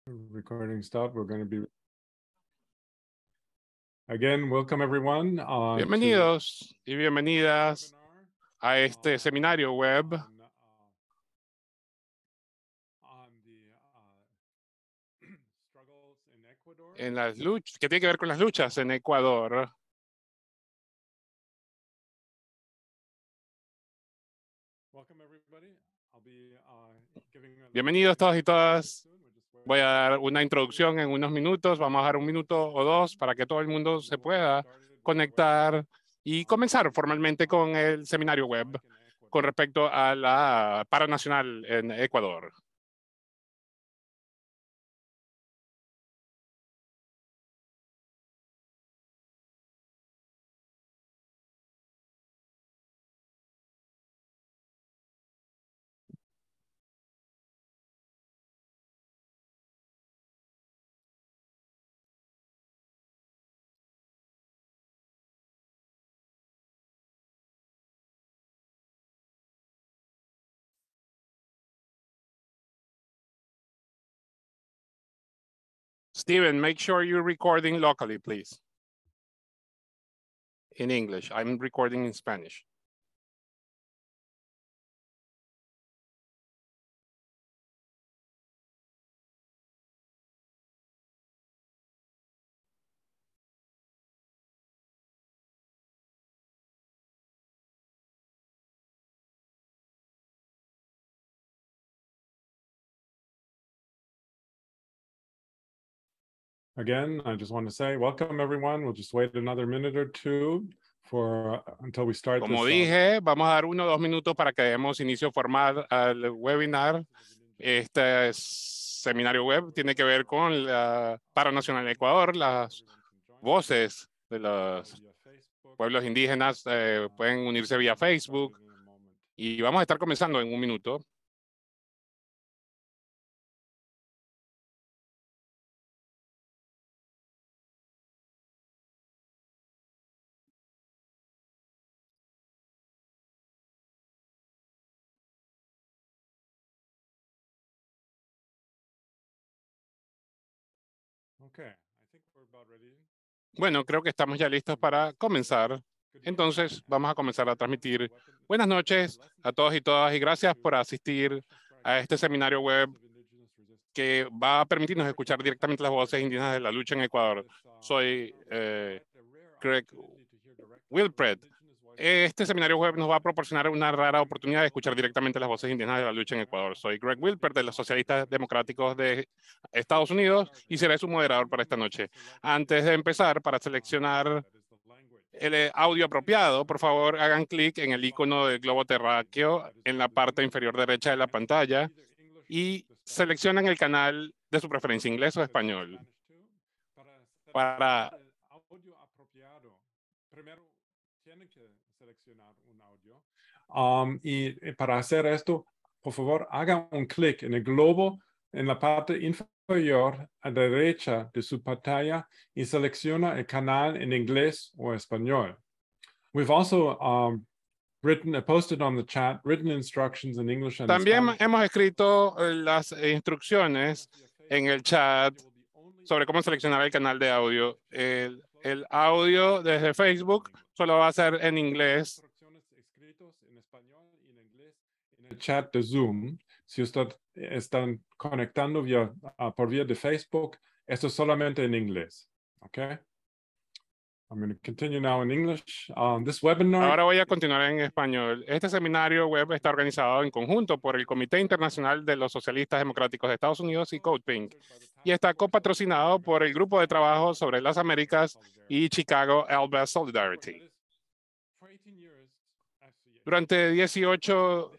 Recording stop. We're going to be again. Welcome everyone. Bienvenidos y bienvenidas a este seminario web en las luchas que tiene que ver con las luchas en Ecuador. Bienvenidos todos y todas. Voy a dar una introducción en unos minutos. Vamos a dar un minuto o dos para que todo el mundo se pueda conectar y comenzar formalmente con el seminario web con respecto a la paro nacional en Ecuador. Steven, make sure you're recording locally, please. In English. I'm recording in Spanish. Again, I just want to say welcome everyone. We'll just wait another minute or two until we start. Como dije, vamos a dar 1 o 2 minutos para que demos inicio formal al webinar. Este seminario web tiene que ver con la paro nacional de Ecuador. Las voces de los pueblos indígenas pueden unirse vía Facebook y vamos a estar comenzando en 1 minuto. Bueno, creo que estamos ya listos para comenzar. Entonces, vamos a comenzar a transmitir. Buenas noches a todos y todas y gracias por asistir a este seminario web que va a permitirnos escuchar directamente las voces indígenas de la lucha en Ecuador. Soy Greg Wilpred. Este seminario web nos va a proporcionar una rara oportunidad de escuchar directamente las voces indígenas de la lucha en Ecuador. Soy Greg Wilpred de los Socialistas Democráticos de Estados Unidos y seré su moderador para esta noche. Antes de empezar, para seleccionar el audio apropiado, por favor hagan clic en el icono del globo terráqueo en la parte inferior derecha de la pantalla y seleccionen el canal de su preferencia, inglés o español. Para y para hacer esto, por favor, hagan un clic en el globo en la parte inferior a la derecha de su pantalla y selecciona el canal en inglés o español. We've also posted on the chat written instructions in English and también Spanish. hemos escrito las instrucciones en el chat sobre cómo seleccionar el canal de audio. El audio desde Facebook solo va a ser en inglés. En el chat de Zoom, si ustedes están conectando por vía de Facebook, esto es solamente en inglés. Okay? I'm going to continue now in English. This webinar. Ahora voy a continuar en español. Este seminario web está organizado en conjunto por el Comité Internacional de los Socialistas Democráticos de Estados Unidos y CodePink y está copatrocinado por el Grupo de Trabajo sobre las Américas y Chicago Alba Solidarity. Durante 18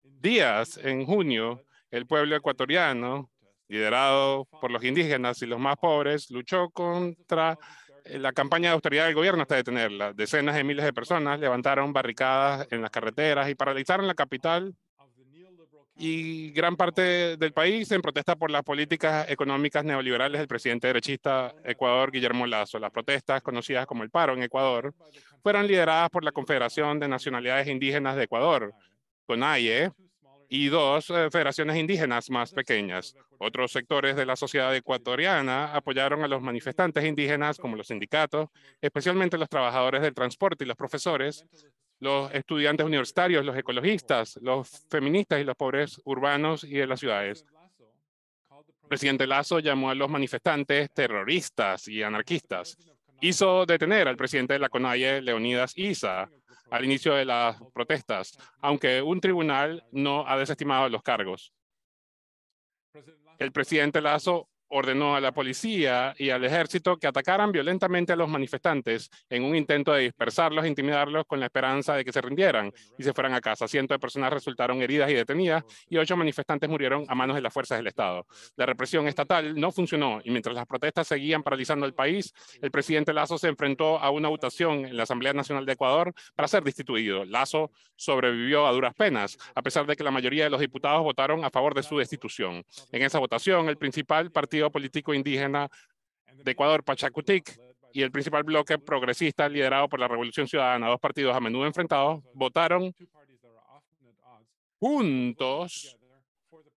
días en junio, el pueblo ecuatoriano, liderado por los indígenas y los más pobres, luchó contra la campaña de austeridad del gobierno hasta detenerla. Decenas de miles de personas levantaron barricadas en las carreteras y paralizaron la capital y gran parte del país en protesta por las políticas económicas neoliberales del presidente derechista Ecuador, Guillermo Lasso. Las protestas, conocidas como el paro en Ecuador, fueron lideradas por la Confederación de Nacionalidades Indígenas de Ecuador, CONAIE, y dos federaciones indígenas más pequeñas. Otros sectores de la sociedad ecuatoriana apoyaron a los manifestantes indígenas, como los sindicatos, especialmente los trabajadores del transporte y los profesores, los estudiantes universitarios, los ecologistas, los feministas y los pobres urbanos y de las ciudades. El presidente Lasso llamó a los manifestantes terroristas y anarquistas. Hizo detener al presidente de la CONAIE, Leonidas Issa, al inicio de las protestas, aunque un tribunal no ha desestimado los cargos. El presidente Lasso ordenó a la policía y al ejército que atacaran violentamente a los manifestantes en un intento de dispersarlos e intimidarlos con la esperanza de que se rindieran y se fueran a casa. Cientos de personas resultaron heridas y detenidas y 8 manifestantes murieron a manos de las fuerzas del Estado. La represión estatal no funcionó y mientras las protestas seguían paralizando el país, el presidente Lasso se enfrentó a una votación en la Asamblea Nacional de Ecuador para ser destituido. Lasso sobrevivió a duras penas, a pesar de que la mayoría de los diputados votaron a favor de su destitución. En esa votación, el principal partido político indígena de Ecuador, Pachacutic, y el principal bloque progresista liderado por la Revolución Ciudadana, dos partidos a menudo enfrentados, votaron juntos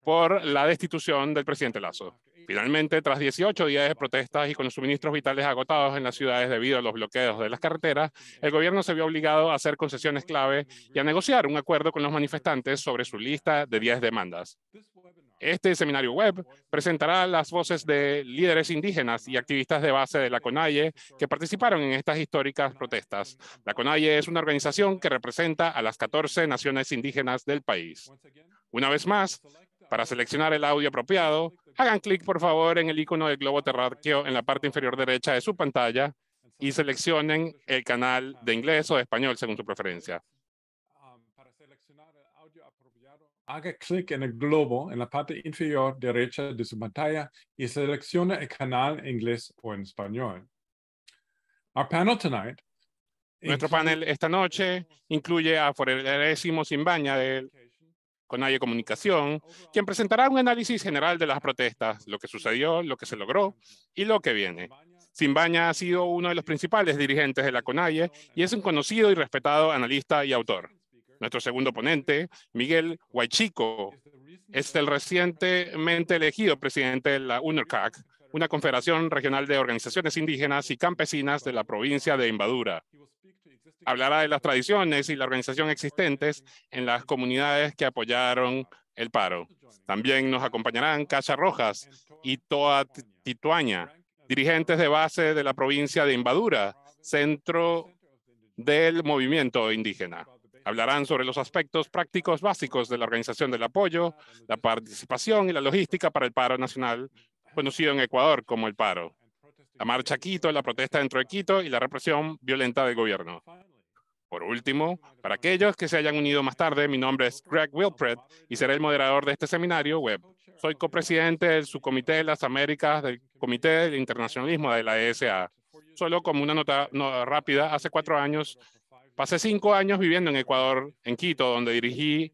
por la destitución del presidente Lasso. Finalmente, tras 18 días de protestas y con los suministros vitales agotados en las ciudades debido a los bloqueos de las carreteras, el gobierno se vio obligado a hacer concesiones clave y a negociar un acuerdo con los manifestantes sobre su lista de 10 demandas. Este seminario web presentará las voces de líderes indígenas y activistas de base de la CONAIE que participaron en estas históricas protestas. La CONAIE es una organización que representa a las 14 naciones indígenas del país. Una vez más, para seleccionar el audio apropiado, hagan clic por favor en el icono del globo terráqueo en la parte inferior derecha de su pantalla y seleccionen el canal de inglés o de español según su preferencia. Para seleccionar el audio apropiado, haga clic en el globo en la parte inferior derecha de su pantalla y seleccione el canal en inglés o en español. Our panel tonight Nuestro panel esta noche incluye a Forerésimo Simbaña de CONAIE Comunicación, quien presentará un análisis general de las protestas, lo que sucedió, lo que se logró y lo que viene. Simbaña ha sido uno de los principales dirigentes de la CONAIE y es un conocido y respetado analista y autor. Nuestro segundo ponente, Miguel Huaychico, es el recientemente elegido presidente de la UNORCAC, una confederación regional de organizaciones indígenas y campesinas de la provincia de Imbabura. Hablará de las tradiciones y la organización existentes en las comunidades que apoyaron el paro. También nos acompañarán Cacha Rojas y Toa Tituaña, dirigentes de base de la provincia de Imbabura, centro del movimiento indígena. Hablarán sobre los aspectos prácticos básicos de la organización del apoyo, la participación y la logística para el paro nacional, conocido en Ecuador como el paro, la marcha a Quito, la protesta dentro de Quito y la represión violenta del gobierno. Por último, para aquellos que se hayan unido más tarde, mi nombre es Greg Wilpred y seré el moderador de este seminario web. Soy copresidente del Subcomité de las Américas del Comité del Internacionalismo de la ESA. Solo como una nota rápida, hace 4 años pasé 5 años viviendo en Ecuador, en Quito, donde dirigí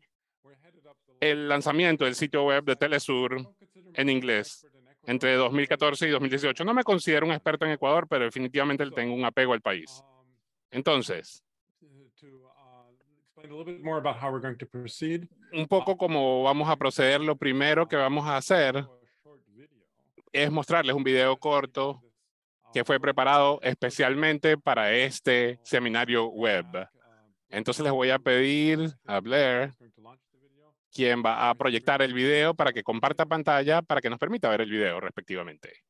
el lanzamiento del sitio web de Telesur en inglés entre 2014 y 2018. No me considero un experto en Ecuador, pero definitivamente le tengo un apego al país. Entonces, un poco como vamos a proceder, lo primero que vamos a hacer es mostrarles un video corto que fue preparado especialmente para este seminario web. Entonces les voy a pedir a Blair, quien va a proyectar el video, para que comparta pantalla para que nos permita ver el video respectivamente.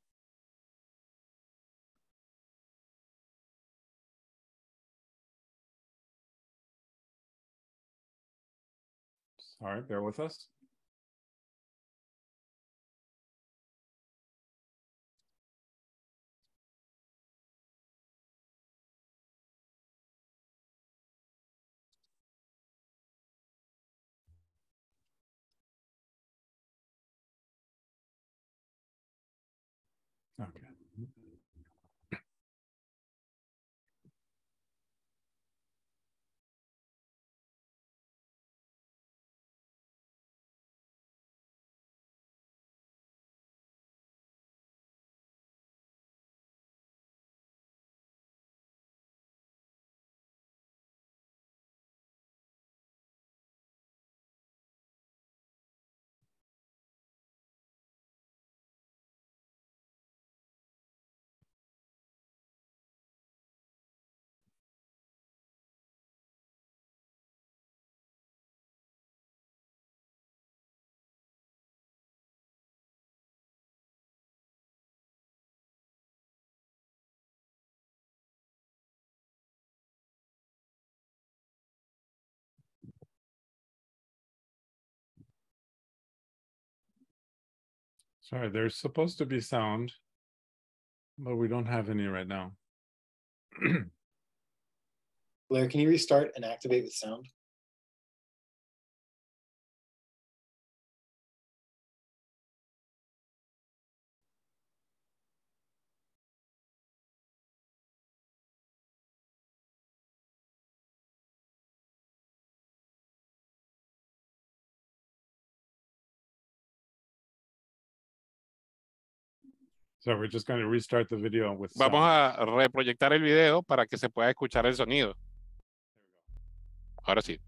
All right, bear with us. Okay. Sorry, there's supposed to be sound, but we don't have any right now. Blair, can you restart and activate with sound? So we're just going to restart the video with Vamos sound. a reproyectar el video para que se pueda escuchar el sonido. Ahora sí.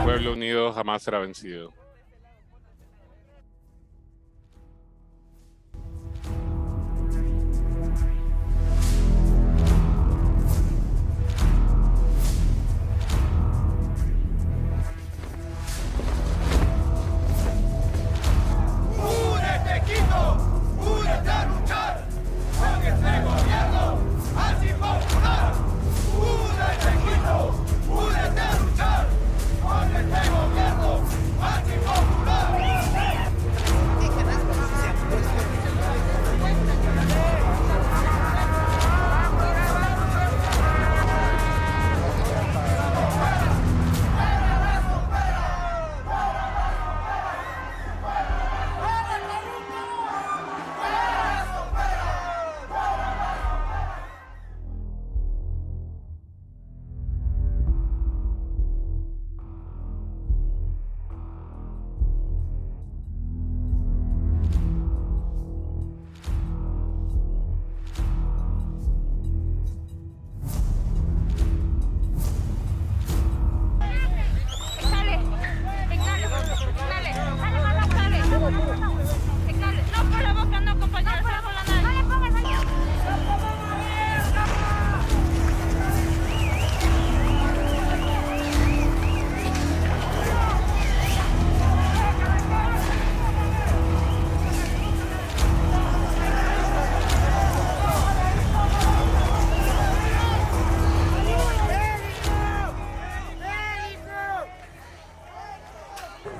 Pueblo unido jamás será vencido. ¡Únete, Quito! ¡Únete a luchar! ¡Con este gobierno antipopular! ¡Únete, Quito! ¡Únete a luchar! ¡Con este gobierno antipopular! No por la boca, no, compañero, no por la nariz. No le pongas ahí.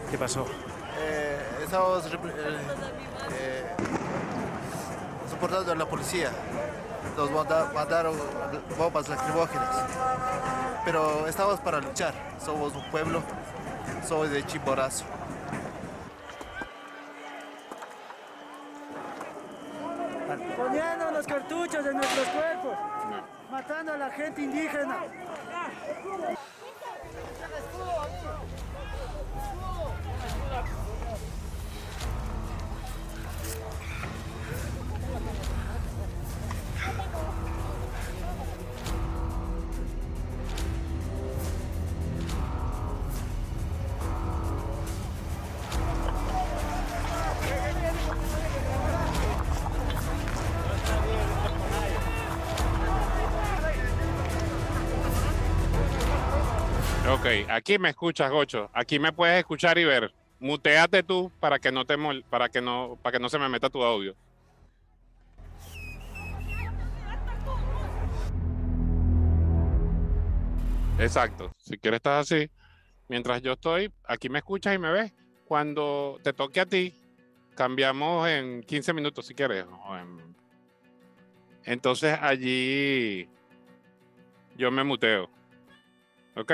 ¿Qué pasó? Estamos soportando a la policía. Nos mandaron bombas lacrimógenas. Pero estamos para luchar. Somos un pueblo. Somos de Chimborazo. Poniendo los cartuchos en nuestros cuerpos, matando a la gente indígena. Ok, aquí me escuchas, Gocho. Aquí me puedes escuchar y ver. Muteate tú para que no para que no se me meta tu audio. Exacto. Si quieres estás así. Mientras yo estoy, aquí me escuchas y me ves. Cuando te toque a ti, cambiamos en 15 minutos si quieres. Entonces allí yo me muteo. Ok.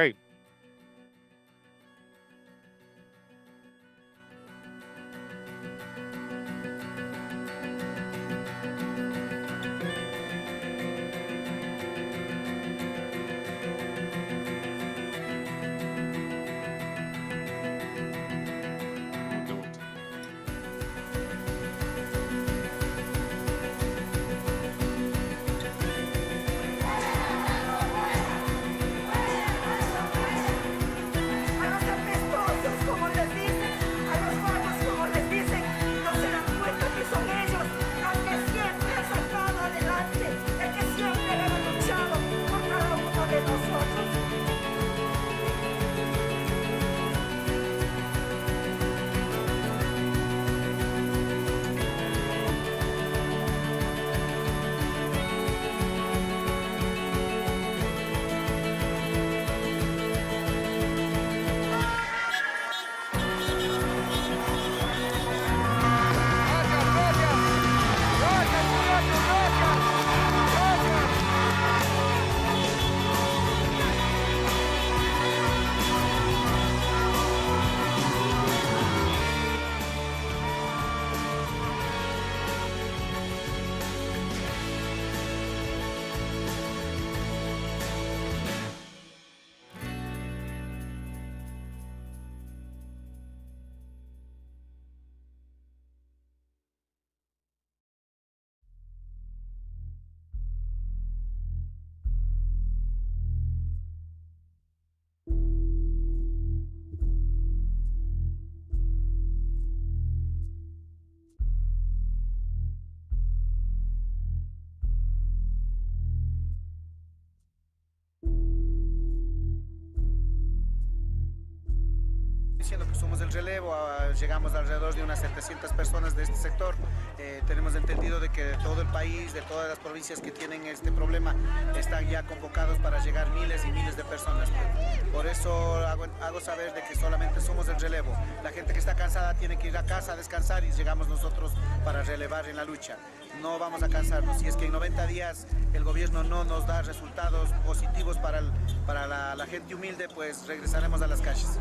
diciendo que somos el relevo, llegamos alrededor de unas 700 personas de este sector. Tenemos entendido de que todo el país, de todas las provincias que tienen este problema, están ya convocados para llegar miles y miles de personas. Por eso hago saber de que solamente somos el relevo. La gente que está cansada tiene que ir a casa a descansar y llegamos nosotros para relevar en la lucha. No vamos a cansarnos. Si es que en 90 días el gobierno no nos da resultados positivos para la gente humilde, pues regresaremos a las calles.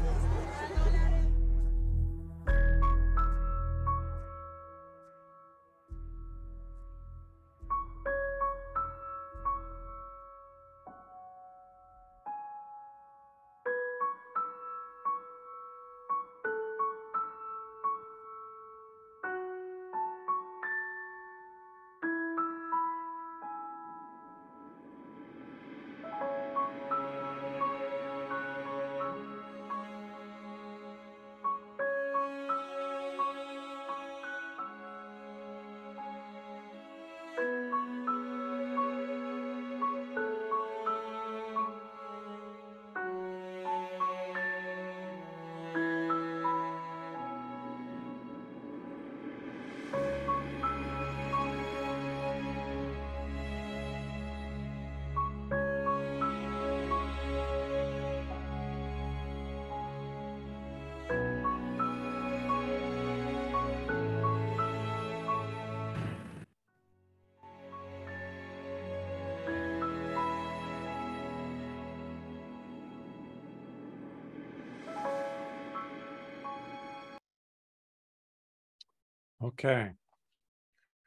Okay.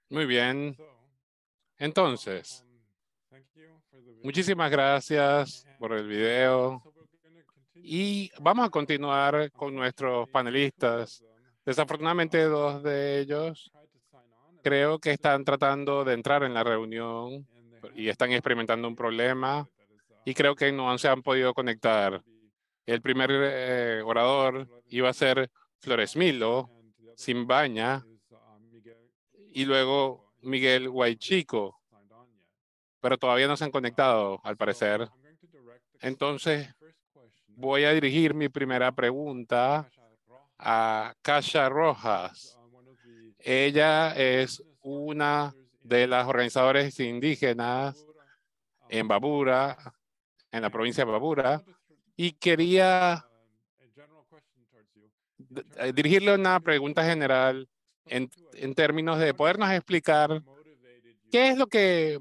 Muy bien. Entonces, muchísimas gracias por el video. Y vamos a continuar con nuestros panelistas. Desafortunadamente, dos de ellos creo que están tratando de entrar en la reunión y están experimentando un problema y creo que no se han podido conectar. El primer orador iba a ser Floresmilo Simbaña y luego Miguel Huaychico, pero todavía no se han conectado, al parecer. Entonces, voy a dirigir mi primera pregunta a Kasha Rojas. Ella es una de las organizadoras indígenas en Babura, en la provincia de Babura, y quería dirigirle una pregunta general en términos de podernos explicar qué es lo que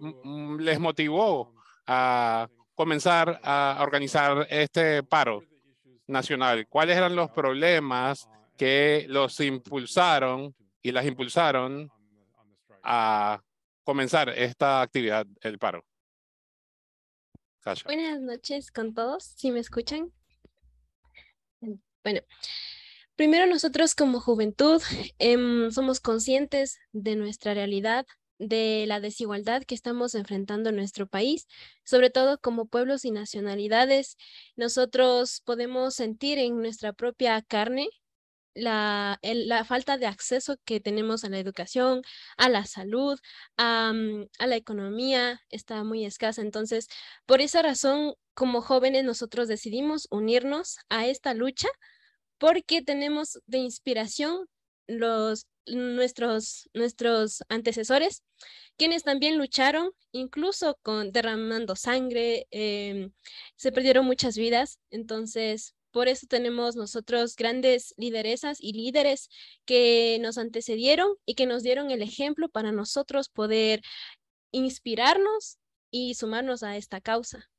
les motivó a comenzar a organizar este paro nacional. ¿Cuáles eran los problemas que los impulsaron y las impulsaron a comenzar esta actividad, el paro? Kasha. Buenas noches con todos, ¿sí me escuchan? Bueno, primero nosotros como juventud somos conscientes de nuestra realidad, de la desigualdad que estamos enfrentando en nuestro país, sobre todo como pueblos y nacionalidades. Nosotros podemos sentir en nuestra propia carne la falta de acceso que tenemos a la educación, a la salud, a la economía, está muy escasa. Entonces, por esa razón, como jóvenes, nosotros decidimos unirnos a esta lucha porque tenemos de inspiración nuestros antecesores, quienes también lucharon, incluso derramando sangre, se perdieron muchas vidas. Entonces, por eso tenemos nosotros grandes lideresas y líderes que nos antecedieron y que nos dieron el ejemplo para nosotros poder inspirarnos y sumarnos a esta causa.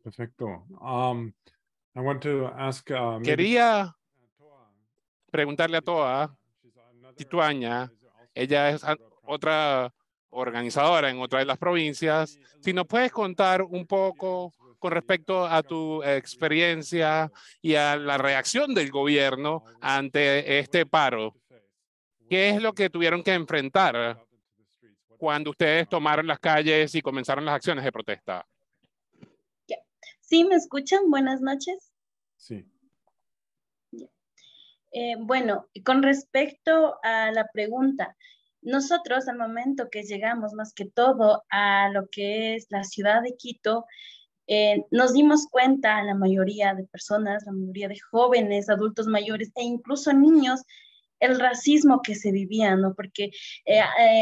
Perfecto. I want to ask, Quería preguntarle a Toa Tituaña, ella es otra organizadora en otra de las provincias, si nos puedes contar un poco con respecto a tu experiencia y a la reacción del gobierno ante este paro. ¿Qué es lo que tuvieron que enfrentar cuando ustedes tomaron las calles y comenzaron las acciones de protesta? ¿Sí me escuchan? Buenas noches. Sí. Bueno, con respecto a la pregunta, nosotros al momento que llegamos más que todo a lo que es la ciudad de Quito, nos dimos cuenta, la mayoría de personas, la mayoría de jóvenes, adultos mayores e incluso niños, el racismo que se vivía, ¿no? Porque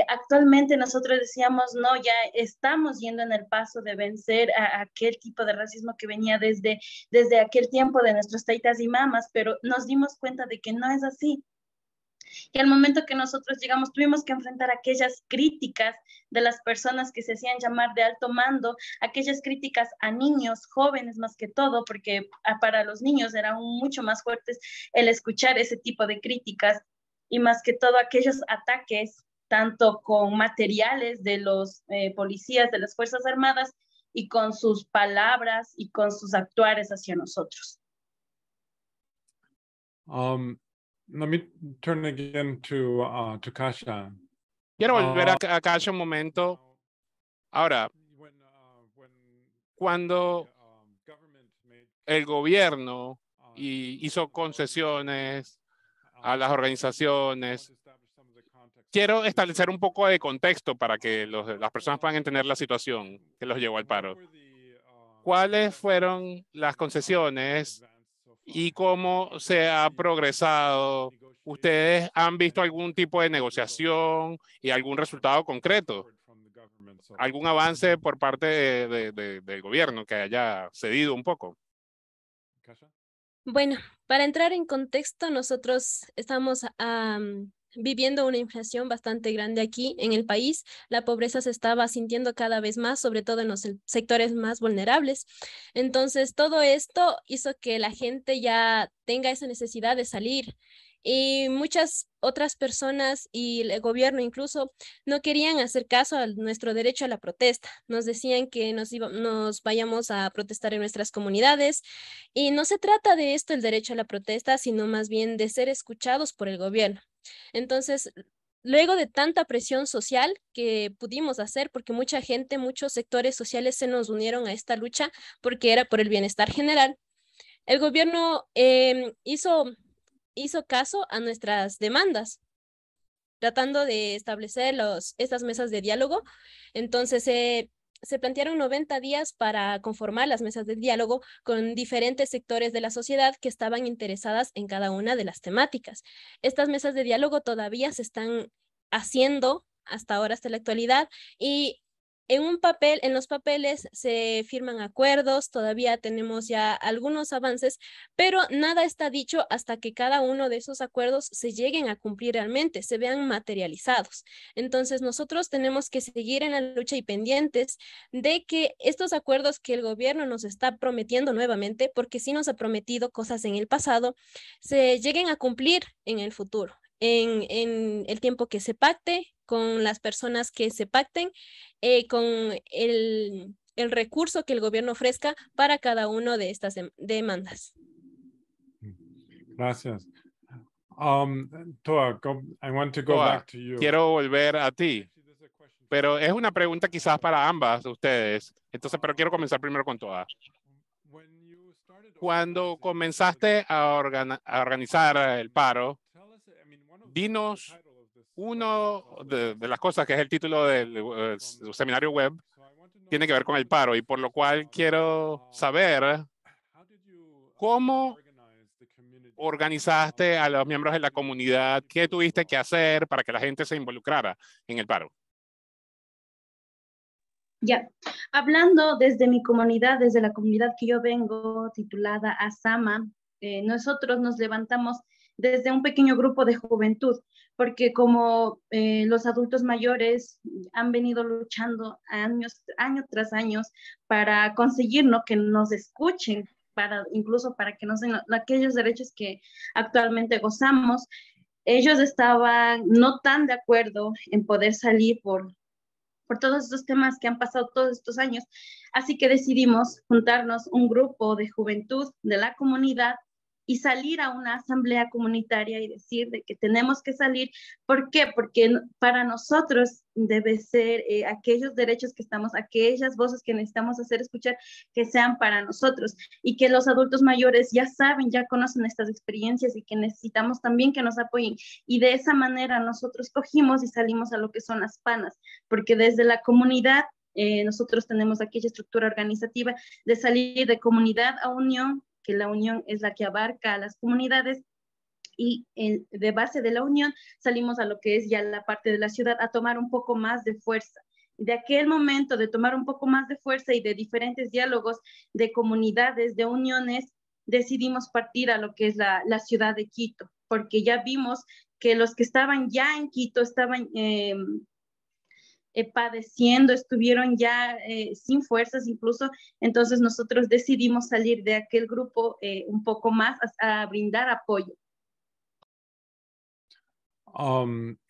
actualmente nosotros decíamos, no, ya estamos yendo en el paso de vencer a aquel tipo de racismo que venía desde aquel tiempo de nuestros taitas y mamas, pero nos dimos cuenta de que no es así. Y al momento que nosotros llegamos, tuvimos que enfrentar aquellas críticas de las personas que se hacían llamar de alto mando, aquellas críticas a niños, jóvenes más que todo, porque para los niños era mucho más fuerte el escuchar ese tipo de críticas y más que todo aquellos ataques, tanto con materiales de los policías de las Fuerzas Armadas y con sus palabras y con sus actuares hacia nosotros. Let me turn again to Kasha. Quiero volver a Kasha un momento. Ahora, cuando el gobierno hizo concesiones a las organizaciones, quiero establecer un poco de contexto para que las personas puedan entender la situación que los llevó al paro. ¿Cuáles fueron las concesiones y cómo se ha progresado? ¿Ustedes han visto algún tipo de negociación y algún resultado concreto? ¿Algún avance por parte del gobierno que haya cedido un poco? Bueno, para entrar en contexto, nosotros estamos viviendo una inflación bastante grande aquí en el país. La pobreza se estaba sintiendo cada vez más, sobre todo en los sectores más vulnerables. Entonces, todo esto hizo que la gente ya tenga esa necesidad de salir. Y muchas otras personas y el gobierno incluso no querían hacer caso a nuestro derecho a la protesta. Nos decían que nos vayamos a protestar en nuestras comunidades y no se trata de esto el derecho a la protesta, sino más bien de ser escuchados por el gobierno. Entonces, luego de tanta presión social que pudimos hacer, porque mucha gente, muchos sectores sociales se nos unieron a esta lucha porque era por el bienestar general, el gobierno hizo caso a nuestras demandas, tratando de establecer estas mesas de diálogo. Entonces, se plantearon 90 días para conformar las mesas de diálogo con diferentes sectores de la sociedad que estaban interesadas en cada una de las temáticas. Estas mesas de diálogo todavía se están haciendo hasta ahora, hasta la actualidad, y en los papeles se firman acuerdos, todavía tenemos ya algunos avances, pero nada está dicho hasta que cada uno de esos acuerdos se lleguen a cumplir realmente, se vean materializados. Entonces nosotros tenemos que seguir en la lucha y pendientes de que estos acuerdos que el gobierno nos está prometiendo nuevamente, porque sí nos ha prometido cosas en el pasado, se lleguen a cumplir en el futuro, en el tiempo que se pacte, con las personas que se pacten, con el recurso que el gobierno ofrezca para cada una de estas demandas. Gracias. Toa, I want to go back to you. Quiero volver a ti, pero es una pregunta quizás para ambas de ustedes. Entonces, pero quiero comenzar primero con Toa. Cuando comenzaste a organizar el paro, dinos uno de las cosas que es el título del seminario web, tiene que ver con el paro, y por lo cual quiero saber cómo organizaste a los miembros de la comunidad, qué tuviste que hacer para que la gente se involucrara en el paro. Ya, hablando desde mi comunidad, desde la comunidad que yo vengo, titulada Asama, nosotros nos levantamos desde un pequeño grupo de juventud, porque como los adultos mayores han venido luchando año tras año para conseguir, ¿no?, que nos escuchen, incluso para que nos den aquellos derechos que actualmente gozamos, ellos estaban no tan de acuerdo en poder salir por todos estos temas que han pasado todos estos años. Así que decidimos juntarnos un grupo de juventud de la comunidad y salir a una asamblea comunitaria y decir de que tenemos que salir. ¿Por qué? Porque para nosotros debe ser aquellos derechos que estamos, aquellas voces que necesitamos hacer escuchar, que sean para nosotros, y que los adultos mayores ya saben, ya conocen estas experiencias y que necesitamos también que nos apoyen. Y de esa manera nosotros cogimos y salimos a lo que son las panas, porque desde la comunidad nosotros tenemos aquella estructura organizativa de salir de comunidad a unión, que la unión es la que abarca a las comunidades, y de base de la unión salimos a lo que es ya la parte de la ciudad a tomar un poco más de fuerza. De aquel momento de tomar un poco más de fuerza y de diferentes diálogos de comunidades, de uniones, decidimos partir a lo que es la ciudad de Quito, porque ya vimos que los que estaban ya en Quito estaban padeciendo, estuvieron ya sin fuerzas incluso, entonces nosotros decidimos salir de aquel grupo un poco más a brindar apoyo.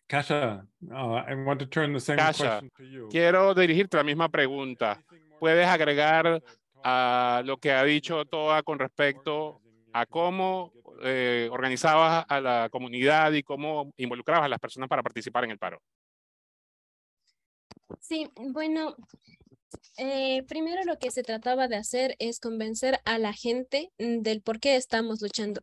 Kasia, I want to turn the same Kasia, question to you. quiero dirigirte la misma pregunta. ¿Puedes agregar a lo que ha dicho Toa con respecto a cómo organizabas a la comunidad y cómo involucrabas a las personas para participar en el paro? Sí, bueno, primero lo que se trataba de hacer es convencer a la gente del por qué estamos luchando,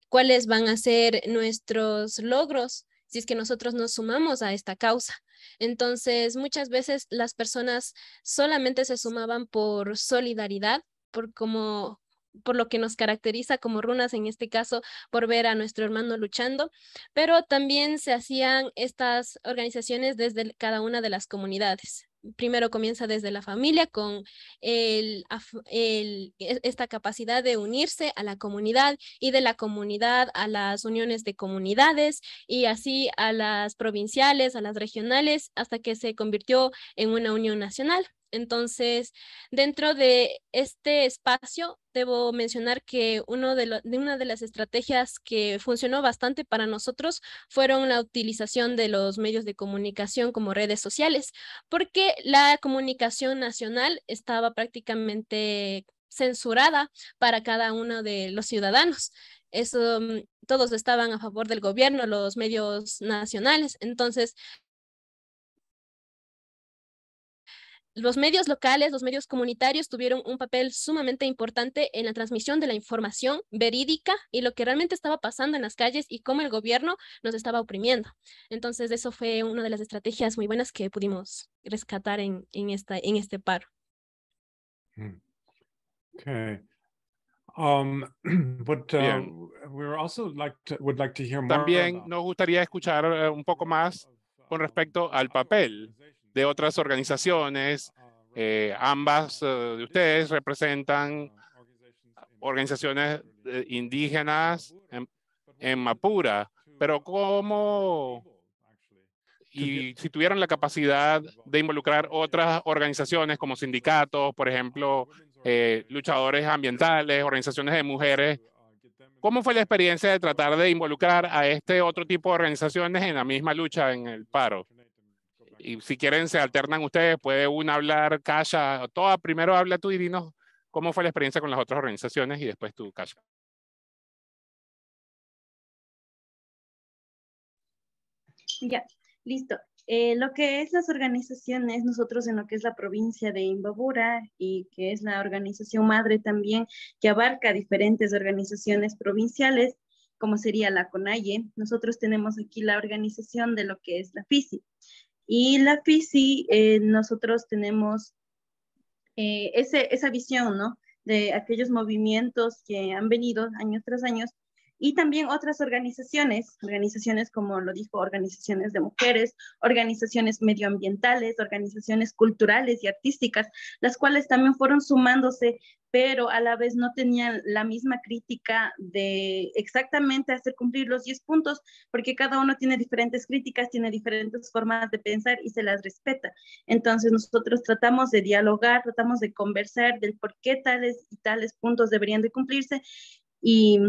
cuáles van a ser nuestros logros si es que nosotros nos sumamos a esta causa. Entonces, muchas veces las personas solamente se sumaban por solidaridad, por lo que nos caracteriza como runas, en este caso, por ver a nuestro hermano luchando, pero también se hacían estas organizaciones desde cada una de las comunidades. Primero comienza desde la familia con esta capacidad de unirse a la comunidad y de la comunidad a las uniones de comunidades y así a las provinciales, a las regionales, hasta que se convirtió en una unión nacional. Entonces, dentro de este espacio, debo mencionar que una de las estrategias que funcionó bastante para nosotros fueron la utilización de los medios de comunicación como redes sociales, porque la comunicación nacional estaba prácticamente censurada para cada uno de los ciudadanos. Eso, todos estaban a favor del gobierno, los medios nacionales. Entonces, los medios locales, los medios comunitarios tuvieron un papel sumamente importante en la transmisión de la información verídica y lo que realmente estaba pasando en las calles y cómo el gobierno nos estaba oprimiendo. Entonces, eso fue una de las estrategias muy buenas que pudimos rescatar en este paro. Okay. But we would like to hear more. También nos gustaría escuchar un poco más con respecto al papel de otras organizaciones. Ambas de ustedes representan organizaciones indígenas en Mapura, pero ¿cómo? Y si tuvieran la capacidad de involucrar otras organizaciones como sindicatos, por ejemplo, luchadores ambientales, organizaciones de mujeres, ¿cómo fue la experiencia de tratar de involucrar a este otro tipo de organizaciones en la misma lucha en el paro? Y si quieren, se alternan ustedes, puede una hablar, Kasia, Toa, primero habla tú y dinos cómo fue la experiencia con las otras organizaciones y después tú, Kasia. Ya, listo. Lo que es las organizaciones, nosotros en lo que es la provincia de Imbabura y que es la organización madre también, que abarca diferentes organizaciones provinciales, como sería la CONAIE, nosotros tenemos aquí la organización de lo que es la FICI. Y la FICI, nosotros tenemos esa visión, ¿no? De aquellos movimientos que han venido años tras años y también otras organizaciones como lo dijo, organizaciones de mujeres, organizaciones medioambientales, organizaciones culturales y artísticas, las cuales también fueron sumándose, pero a la vez no tenían la misma crítica de exactamente hacer cumplir los 10 puntos, porque cada uno tiene diferentes críticas, tiene diferentes formas de pensar y se las respeta. Entonces nosotros tratamos de dialogar, tratamos de conversar del por qué tales y tales puntos deberían de cumplirse y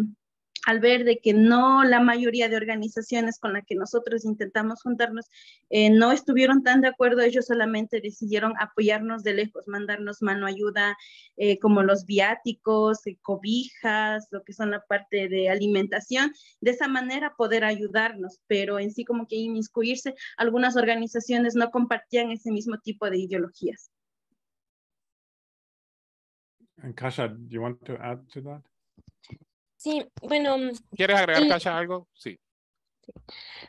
al ver de que no la mayoría de organizaciones con las que nosotros intentamos juntarnos no estuvieron tan de acuerdo, ellos solamente decidieron apoyarnos de lejos, mandarnos mano ayuda como los viáticos, cobijas, lo que son la parte de alimentación, de esa manera poder ayudarnos, pero en sí como que inmiscuirse, algunas organizaciones no compartían ese mismo tipo de ideologías. And Kasia, do you want to add to that? Sí, bueno. ¿Quieres agregar, Kasia, algo? Sí.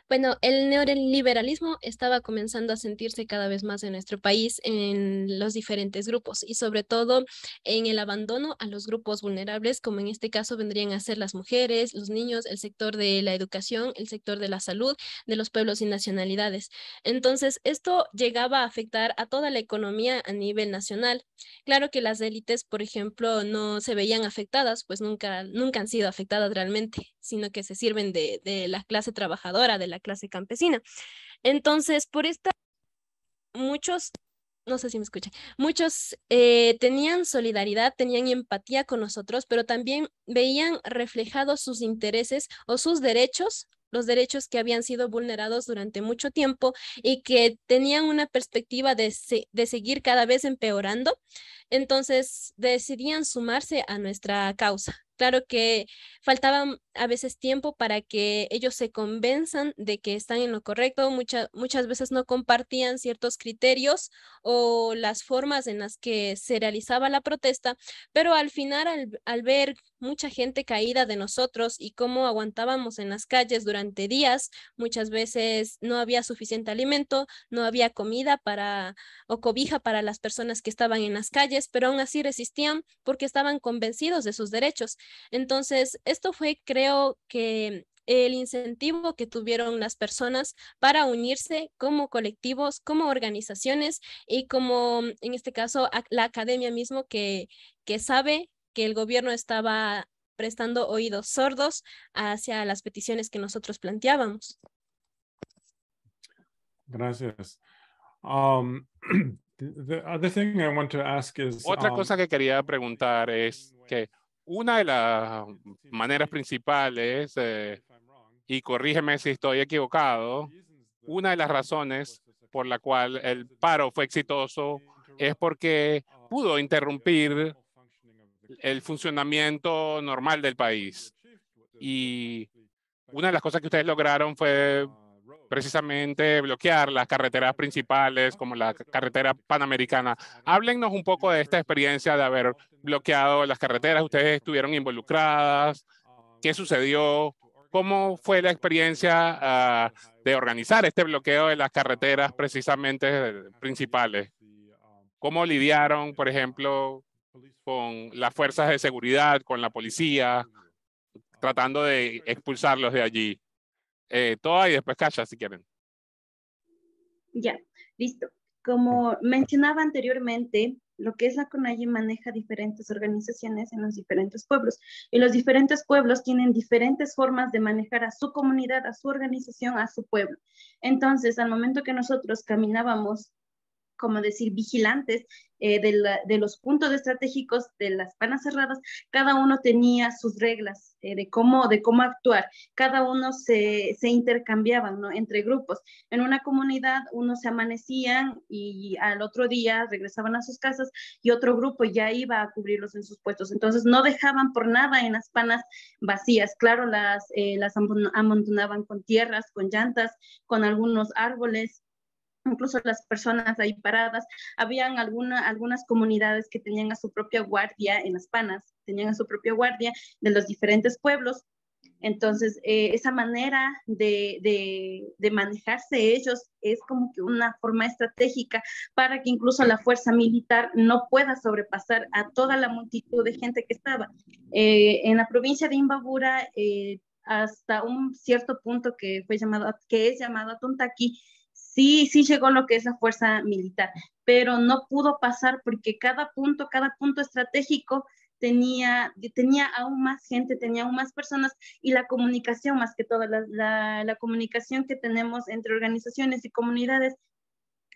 Bueno, el neoliberalismo estaba comenzando a sentirse cada vez más en nuestro país en los diferentes grupos y sobre todo en el abandono a los grupos vulnerables, como en este caso vendrían a ser las mujeres, los niños, el sector de la educación, el sector de la salud, de los pueblos y nacionalidades. Entonces, esto llegaba a afectar a toda la economía a nivel nacional. Claro que las élites, por ejemplo, no se veían afectadas, pues nunca han sido afectadas realmente, sino que se sirven de la clase trabajadora, de la clase campesina. Entonces, por esta, muchos, no sé si me escuchan, muchos tenían solidaridad, tenían empatía con nosotros, pero también veían reflejados sus intereses o sus derechos, los derechos que habían sido vulnerados durante mucho tiempo y que tenían una perspectiva de seguir cada vez empeorando. Entonces decidían sumarse a nuestra causa. Claro que faltaba a veces tiempo para que ellos se convenzan de que están en lo correcto. Muchas veces no compartían ciertos criterios o las formas en las que se realizaba la protesta, pero al final, al ver mucha gente caída de nosotros y cómo aguantábamos en las calles durante días, muchas veces no había suficiente alimento, no había comida para o cobija para las personas que estaban en las calles, pero aún así resistían porque estaban convencidos de sus derechos. Entonces, esto fue, creo que el incentivo que tuvieron las personas para unirse como colectivos, como organizaciones y como, en este caso, la academia mismo que sabe que el gobierno estaba prestando oídos sordos hacia las peticiones que nosotros planteábamos. Gracias. The other thing I want to ask is, Otra cosa que quería preguntar es que una de las maneras principales, y corrígeme si estoy equivocado, una de las razones por la cual el paro fue exitoso es porque pudo interrumpir el funcionamiento normal del país. Y una de las cosas que ustedes lograron fue precisamente bloquear las carreteras principales como la carretera panamericana. Háblennos un poco de esta experiencia de haber bloqueado las carreteras. Ustedes estuvieron involucradas. ¿Qué sucedió? ¿Cómo fue la experiencia de organizar este bloqueo de las carreteras precisamente principales? ¿Cómo lidiaron, por ejemplo, con las fuerzas de seguridad, con la policía, tratando de expulsarlos de allí? Toa y después Kasia, si quieren. Ya, listo. Como mencionaba anteriormente, lo que es la CONAIE maneja diferentes organizaciones en los diferentes pueblos. Y los diferentes pueblos tienen diferentes formas de manejar a su comunidad, a su organización, a su pueblo. Entonces, al momento que nosotros caminábamos, como decir, vigilantes de los puntos estratégicos de las panas cerradas, cada uno tenía sus reglas de cómo actuar. Cada uno se intercambiaban, ¿no?, entre grupos. En una comunidad, unos se amanecían y al otro día regresaban a sus casas y otro grupo ya iba a cubrirlos en sus puestos. Entonces, no dejaban por nada en las panas vacías. Claro, las amontonaban con tierras, con llantas, con algunos árboles, incluso las personas ahí paradas. Habían algunas comunidades que tenían a su propia guardia en las panas, tenían a su propia guardia de los diferentes pueblos. Entonces, esa manera de manejarse ellos es como que una forma estratégica para que incluso la fuerza militar no pueda sobrepasar a toda la multitud de gente que estaba. En la provincia de Imbabura, hasta un cierto punto que es llamado Atontaki, sí llegó lo que es la fuerza militar, pero no pudo pasar porque cada punto estratégico tenía aún más gente, tenía aún más personas, y la comunicación, más que todo, la comunicación que tenemos entre organizaciones y comunidades,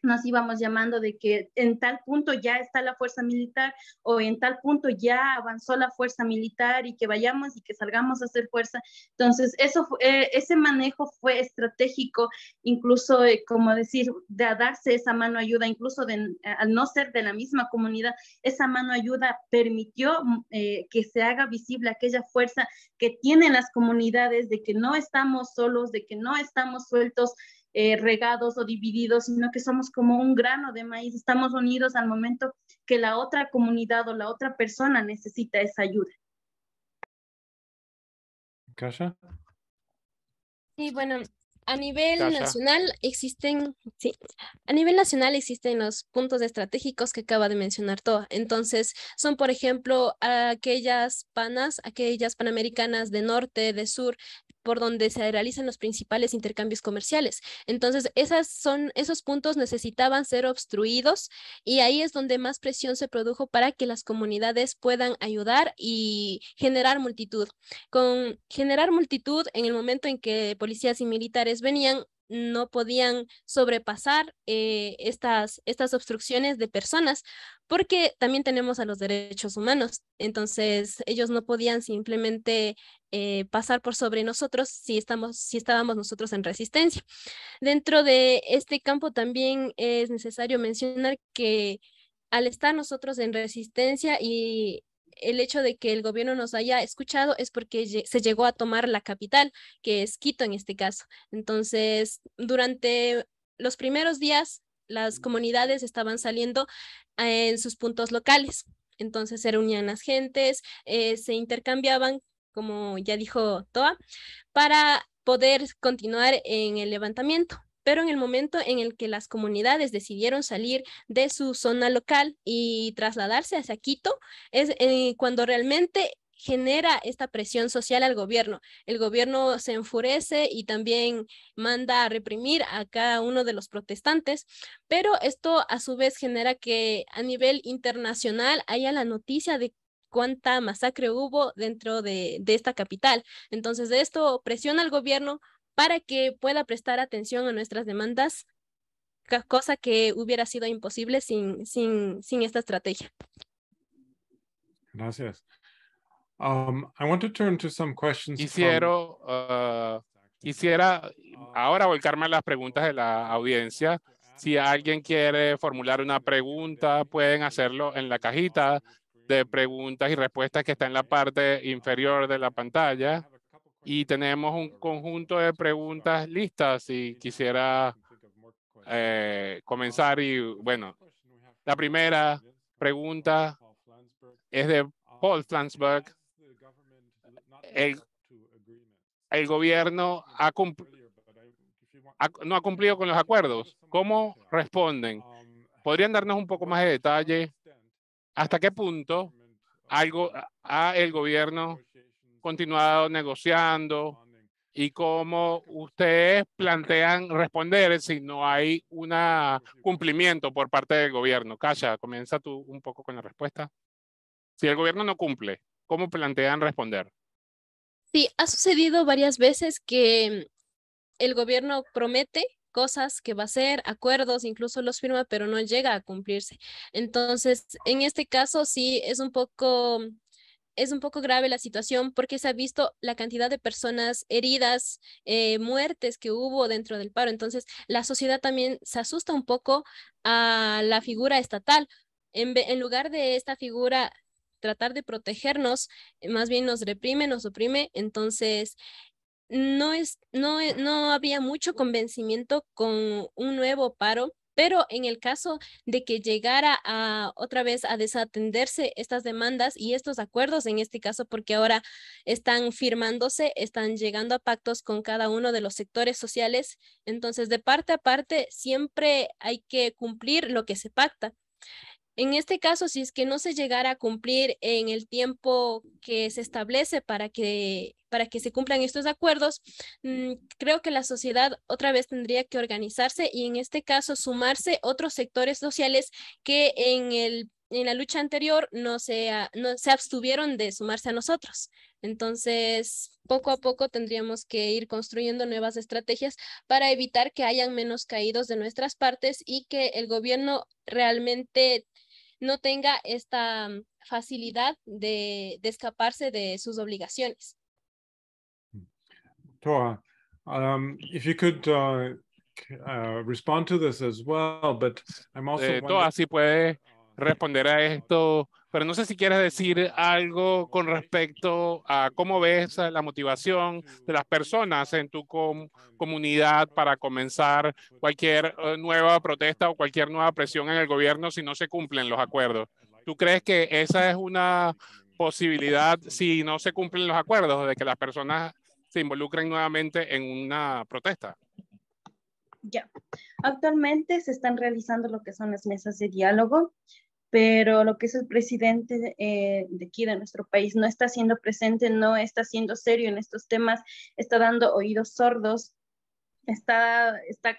nos íbamos llamando de que en tal punto ya está la fuerza militar o en tal punto ya avanzó la fuerza militar y que vayamos y que salgamos a hacer fuerza. Entonces, ese manejo fue estratégico, incluso, como decir, de darse esa mano ayuda, incluso al no ser de la misma comunidad, esa mano ayuda permitió que se haga visible aquella fuerza que tienen las comunidades, de que no estamos solos, de que no estamos sueltos, regados o divididos, sino que somos como un grano de maíz, estamos unidos al momento que la otra comunidad o la otra persona necesita esa ayuda. Kasia? Sí, bueno, A nivel Kasia. nacional existen, sí, a nivel nacional existen los puntos estratégicos que acaba de mencionar Toa. Entonces, son, por ejemplo, aquellas aquellas panamericanas de norte, de sur, por donde se realizan los principales intercambios comerciales. Entonces, esos puntos necesitaban ser obstruidos y ahí es donde más presión se produjo para que las comunidades puedan ayudar y generar multitud. Con generar multitud, en el momento en que policías y militares venían, no podían sobrepasar estas obstrucciones de personas, porque también tenemos a los derechos humanos. Entonces, ellos no podían simplemente pasar por sobre nosotros si estábamos nosotros en resistencia. Dentro de este campo también es necesario mencionar que al estar nosotros en resistencia y el hecho de que el gobierno nos haya escuchado es porque se llegó a tomar la capital, que es Quito en este caso. Entonces, durante los primeros días, las comunidades estaban saliendo en sus puntos locales. Entonces, se reunían las gentes, se intercambiaban, como ya dijo Toa, para poder continuar en el levantamiento. Pero en el momento en el que las comunidades decidieron salir de su zona local y trasladarse hacia Quito, es cuando realmente genera esta presión social al gobierno. El gobierno se enfurece y también manda a reprimir a cada uno de los protestantes, pero esto a su vez genera que a nivel internacional haya la noticia de cuánta masacre hubo dentro de esta capital. Entonces, de esto presiona al gobierno para que pueda prestar atención a nuestras demandas, cosa que hubiera sido imposible sin esta estrategia. Gracias. I want to turn to some questions. Quisiera ahora volcarme a las preguntas de la audiencia. Si alguien quiere formular una pregunta, pueden hacerlo en la cajita de preguntas y respuestas que está en la parte inferior de la pantalla. Y tenemos un conjunto de preguntas listas si quisiera comenzar. Y bueno, la primera pregunta es de Paul Flansburg. El gobierno no ha cumplido con los acuerdos. ¿Cómo responden? ¿Podrían darnos un poco más de detalle? ¿Hasta qué punto ha el gobierno continuado negociando y cómo ustedes plantean responder si no hay un cumplimiento por parte del gobierno? Kasia, comienza tú un poco con la respuesta. Si el gobierno no cumple, ¿cómo plantean responder? Sí, ha sucedido varias veces que el gobierno promete cosas que va a hacer, acuerdos, incluso los firma, pero no llega a cumplirse. Entonces, en este caso sí es un poco grave la situación porque se ha visto la cantidad de personas heridas, muertes que hubo dentro del paro. Entonces, la sociedad también se asusta un poco a la figura estatal. En lugar de esta figura tratar de protegernos, más bien nos reprime, nos oprime. Entonces, no había mucho convencimiento con un nuevo paro. Pero en el caso de que llegara otra vez a desatenderse estas demandas y estos acuerdos, en este caso porque ahora están firmándose, están llegando a pactos con cada uno de los sectores sociales, entonces de parte a parte siempre hay que cumplir lo que se pacta. En este caso, si es que no se llegara a cumplir en el tiempo que se establece para que se cumplan estos acuerdos, creo que la sociedad otra vez tendría que organizarse y en este caso sumarse otros sectores sociales que en la lucha anterior no se abstuvieron de sumarse a nosotros. Entonces, poco a poco tendríamos que ir construyendo nuevas estrategias para evitar que hayan menos caídos de nuestras partes y que el gobierno realmente no tenga esta facilidad de escaparse de sus obligaciones. Toa, if you could respond to this as well, but I'm also Toa, sí puede responder a esto, pero no sé si quieres decir algo con respecto a cómo ves la motivación de las personas en tu comunidad para comenzar cualquier nueva protesta o cualquier nueva presión en el gobierno si no se cumplen los acuerdos. ¿Tú crees que esa es una posibilidad si no se cumplen los acuerdos de que las personas se involucren nuevamente en una protesta? Ya. Actualmente se están realizando lo que son las mesas de diálogo, pero lo que es el presidente de aquí de nuestro país no está siendo presente, no está siendo serio en estos temas, está dando oídos sordos, está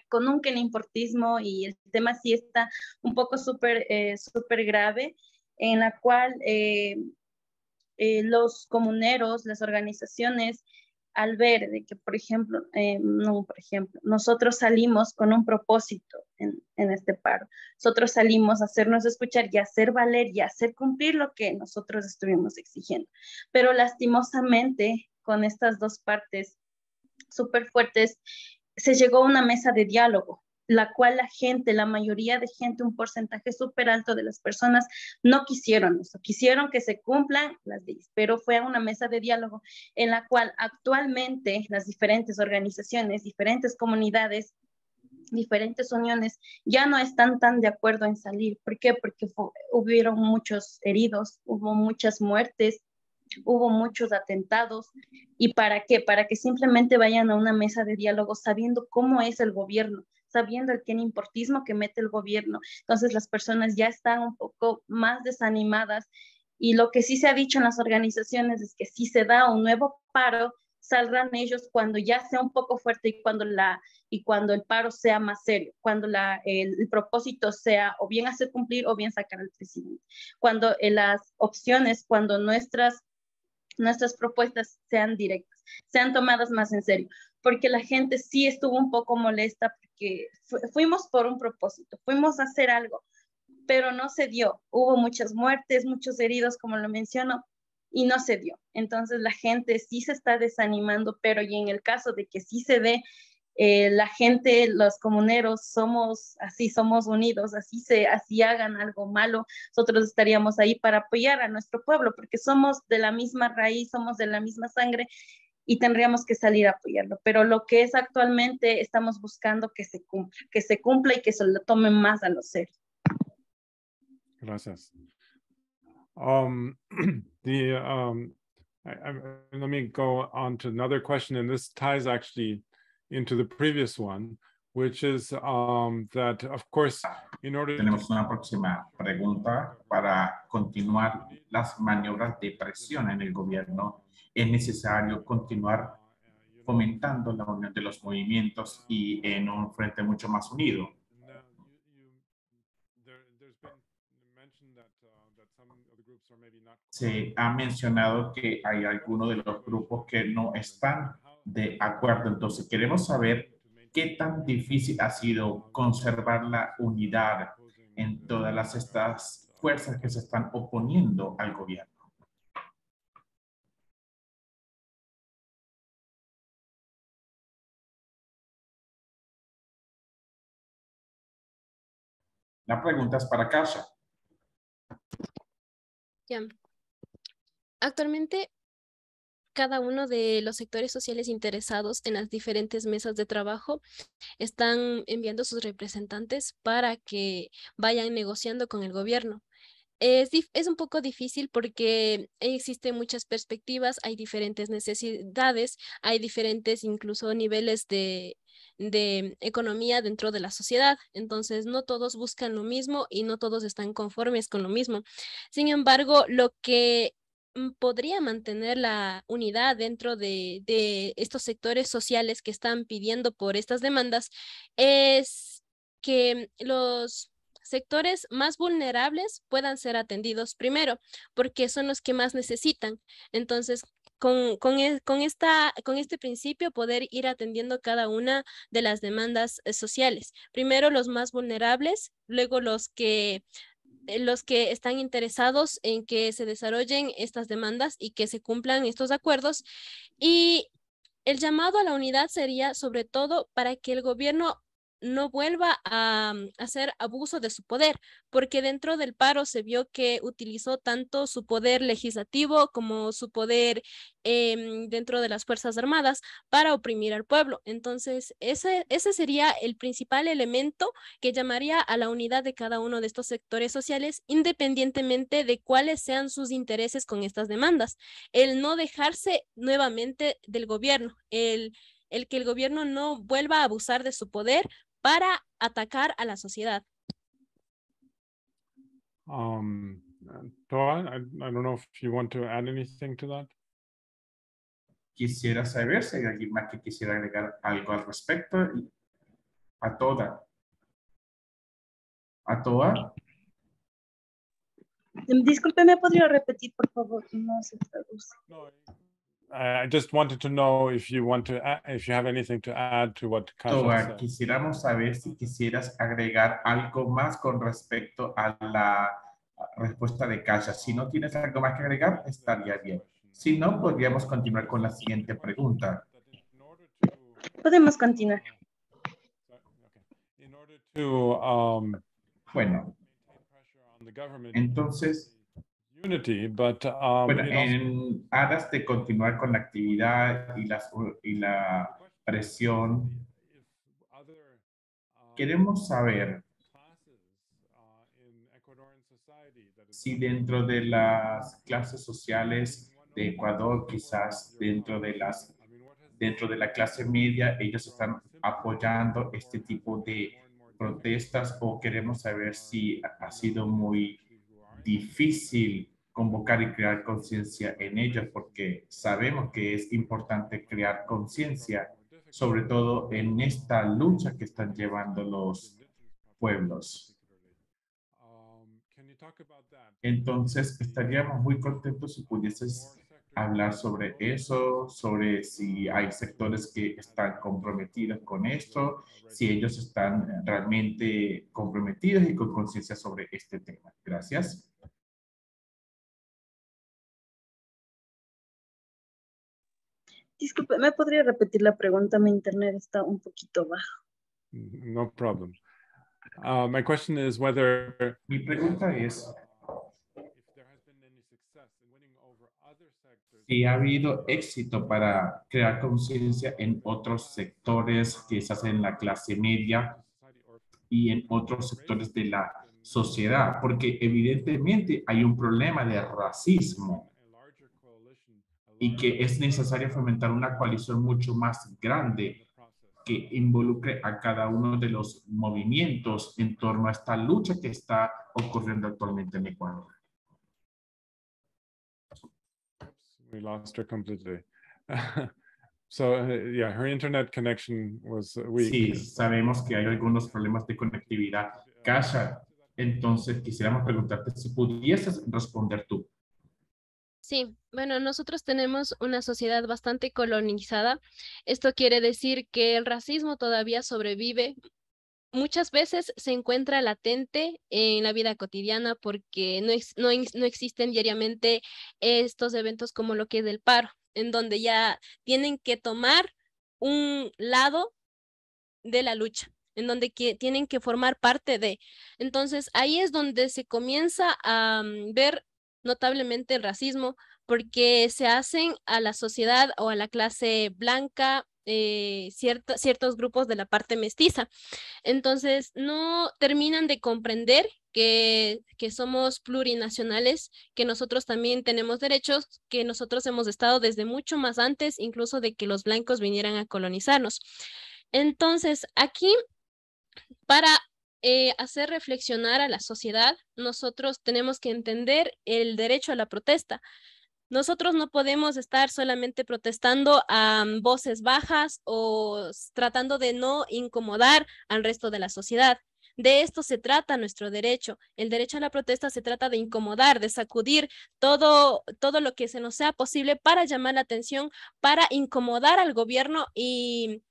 con un kenimportismo y el tema sí está un poco súper grave, en la cual los comuneros, las organizaciones, al ver de que, por ejemplo, nosotros salimos con un propósito en este paro. Nosotros salimos a hacernos escuchar y a hacer valer y a hacer cumplir lo que nosotros estuvimos exigiendo. Pero lastimosamente, con estas dos partes súper fuertes, se llegó a una mesa de diálogo, la cual la mayoría de gente, un porcentaje súper alto de las personas no quisieron eso, quisieron que se cumplan las leyes, pero fue a una mesa de diálogo en la cual actualmente las diferentes organizaciones, diferentes comunidades, diferentes uniones ya no están tan de acuerdo en salir. ¿Por qué? Porque hubieron muchos heridos, hubo muchas muertes, hubo muchos atentados. ¿Y para qué? Para que simplemente vayan a una mesa de diálogo sabiendo cómo es el gobierno, sabiendo el kenimportismo que mete el gobierno. Entonces las personas ya están un poco más desanimadas y lo que sí se ha dicho en las organizaciones es que si se da un nuevo paro, saldrán ellos cuando ya sea un poco fuerte y cuando el paro sea más serio, cuando el propósito sea o bien hacer cumplir o bien sacar al presidente. Cuando las opciones, cuando nuestras propuestas sean directas, sean tomadas más en serio, porque la gente sí estuvo un poco molesta porque fuimos por un propósito, fuimos a hacer algo, pero no se dio. Hubo muchas muertes, muchos heridos, como lo menciono, y no se dio. Entonces la gente sí se está desanimando, pero y en el caso de que sí se dé, la gente, los comuneros, somos unidos, así hagan algo malo, nosotros estaríamos ahí para apoyar a nuestro pueblo, porque somos de la misma raíz, somos de la misma sangre y tendríamos que salir a apoyarlo. Pero lo que es actualmente, estamos buscando que se cumpla y que se lo tomen más a lo serio. Gracias. Let me go on to another question, and this ties actually into the previous one, which is that, of course, in order Tenemos una próxima pregunta para continuar las maniobras de presión en el gobierno. Es necesario continuar fomentando la unión de los movimientos y en un frente mucho más unido. Se ha mencionado que hay algunos de los grupos que no están de acuerdo. Entonces, queremos saber qué tan difícil ha sido conservar la unidad en todas estas fuerzas que se están oponiendo al gobierno. La pregunta es para Kasia. Ya. Actualmente, cada uno de los sectores sociales interesados en las diferentes mesas de trabajo están enviando sus representantes para que vayan negociando con el gobierno. Es un poco difícil porque existen muchas perspectivas, hay diferentes necesidades, hay diferentes incluso niveles de economía dentro de la sociedad. Entonces, no todos buscan lo mismo y no todos están conformes con lo mismo. Sin embargo, lo que podría mantener la unidad dentro de estos sectores sociales que están pidiendo por estas demandas es que los sectores más vulnerables puedan ser atendidos primero, porque son los que más necesitan. Entonces, con este principio, poder ir atendiendo cada una de las demandas sociales. Primero los más vulnerables, luego los que están interesados en que se desarrollen estas demandas y que se cumplan estos acuerdos. Y el llamado a la unidad sería sobre todo para que el gobierno no vuelva a hacer abuso de su poder, porque dentro del paro se vio que utilizó tanto su poder legislativo como su poder dentro de las Fuerzas Armadas para oprimir al pueblo. Entonces, ese sería el principal elemento que llamaría a la unidad de cada uno de estos sectores sociales, independientemente de cuáles sean sus intereses con estas demandas. El no dejarse nuevamente del gobierno, el que el gobierno no vuelva a abusar de su poder para atacar a la sociedad. Toa, I don't know if you want to add anything to that. Quisiera saber si hay alguien más que quisiera agregar algo al respecto. A toda. A toda. Disculpe, ¿me podría repetir, por favor? No se traduce. I just wanted to know if you want to, if you have anything to add to what Kasia Toa, said. quisiéramos saber si quisieras agregar algo más con respecto a la respuesta de Kasia. Si no tienes algo más que agregar, estaría bien. Si no, podríamos continuar con la siguiente pregunta. Podemos continuar. Bueno, entonces, bueno, en aras de continuar con la actividad y la presión, queremos saber si dentro de las clases sociales de Ecuador, quizás dentro de la clase media, ellos están apoyando este tipo de protestas, o queremos saber si ha sido muy difícil convocar y crear conciencia en ellos, porque sabemos que es importante crear conciencia, sobre todo en esta lucha que están llevando los pueblos. Entonces, estaríamos muy contentos si pudieses hablar sobre eso, sobre si hay sectores que están comprometidos con esto, si ellos están realmente comprometidos y con conciencia sobre este tema. Gracias. Disculpe, ¿me podría repetir la pregunta? Mi internet está un poquito bajo. No problem. My question is whether... Mi pregunta es si ha habido éxito para crear conciencia en otros sectores, quizás en la clase media y en otros sectores de la sociedad, porque evidentemente hay un problema de racismo y que es necesario fomentar una coalición mucho más grande que involucre a cada uno de los movimientos en torno a esta lucha que está ocurriendo actualmente en Ecuador. We lost her completely. So, yeah, her internet connection was weak. Sí, sabemos que hay algunos problemas de conectividad. Kasia, entonces quisiéramos preguntarte si pudieses responder tú. Sí, bueno, nosotros tenemos una sociedad bastante colonizada. Esto quiere decir que el racismo todavía sobrevive. Muchas veces se encuentra latente en la vida cotidiana porque no existen diariamente estos eventos como lo que es el paro, en donde ya tienen que tomar un lado de la lucha, en donde tienen que formar parte de. Entonces, ahí es donde se comienza a ver notablemente el racismo, porque se hacen a la sociedad o a la clase blanca ciertos grupos de la parte mestiza. Entonces, no terminan de comprender que somos plurinacionales, que nosotros también tenemos derechos, que nosotros hemos estado desde mucho más antes, incluso de que los blancos vinieran a colonizarnos. Entonces, aquí, para hacer reflexionar a la sociedad, nosotros tenemos que entender el derecho a la protesta. Nosotros no podemos estar solamente protestando a voces bajas o tratando de no incomodar al resto de la sociedad. De esto se trata nuestro derecho. El derecho a la protesta se trata de incomodar, de sacudir todo lo que se nos sea posible para llamar la atención, para incomodar al gobierno, y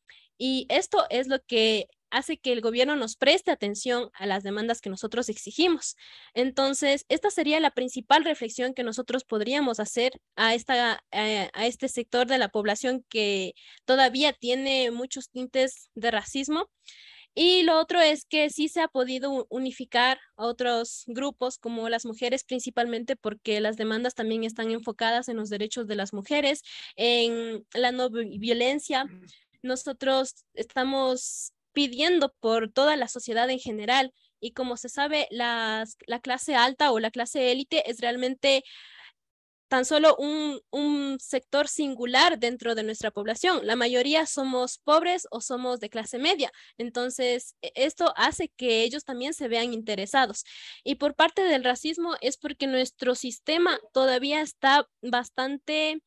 esto es lo que hace que el gobierno nos preste atención a las demandas que nosotros exigimos. Entonces, esta sería la principal reflexión que nosotros podríamos hacer a este sector de la población que todavía tiene muchos tintes de racismo. Y lo otro es que sí se ha podido unificar a otros grupos como las mujeres, principalmente porque las demandas también están enfocadas en los derechos de las mujeres, en la no violencia. Nosotros estamos pidiendo por toda la sociedad en general, y como se sabe, la clase alta o la clase élite es realmente tan solo un sector singular dentro de nuestra población. La mayoría somos pobres o somos de clase media. Entonces, esto hace que ellos también se vean interesados. Y por parte del racismo es porque nuestro sistema todavía está bastante,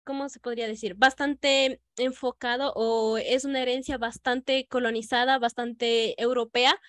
¿cómo se podría decir? Bastante enfocado, o es una herencia bastante colonizada, bastante europea,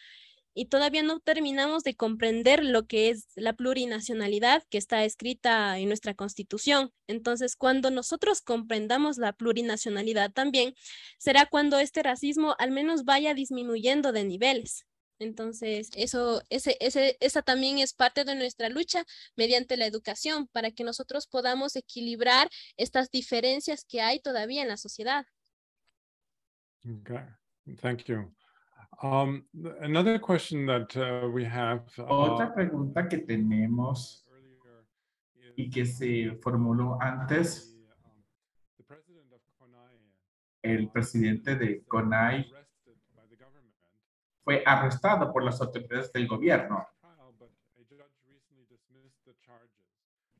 y todavía no terminamos de comprender lo que es la plurinacionalidad que está escrita en nuestra Constitución. Entonces, cuando nosotros comprendamos la plurinacionalidad también, será cuando este racismo al menos vaya disminuyendo de niveles. Entonces, esa también es parte de nuestra lucha mediante la educación, para que nosotros podamos equilibrar estas diferencias que hay todavía en la sociedad. Okay, thank you. Another question that we have. Otra pregunta que tenemos y que se formuló antes, el presidente de CONAI fue arrestado por las autoridades del gobierno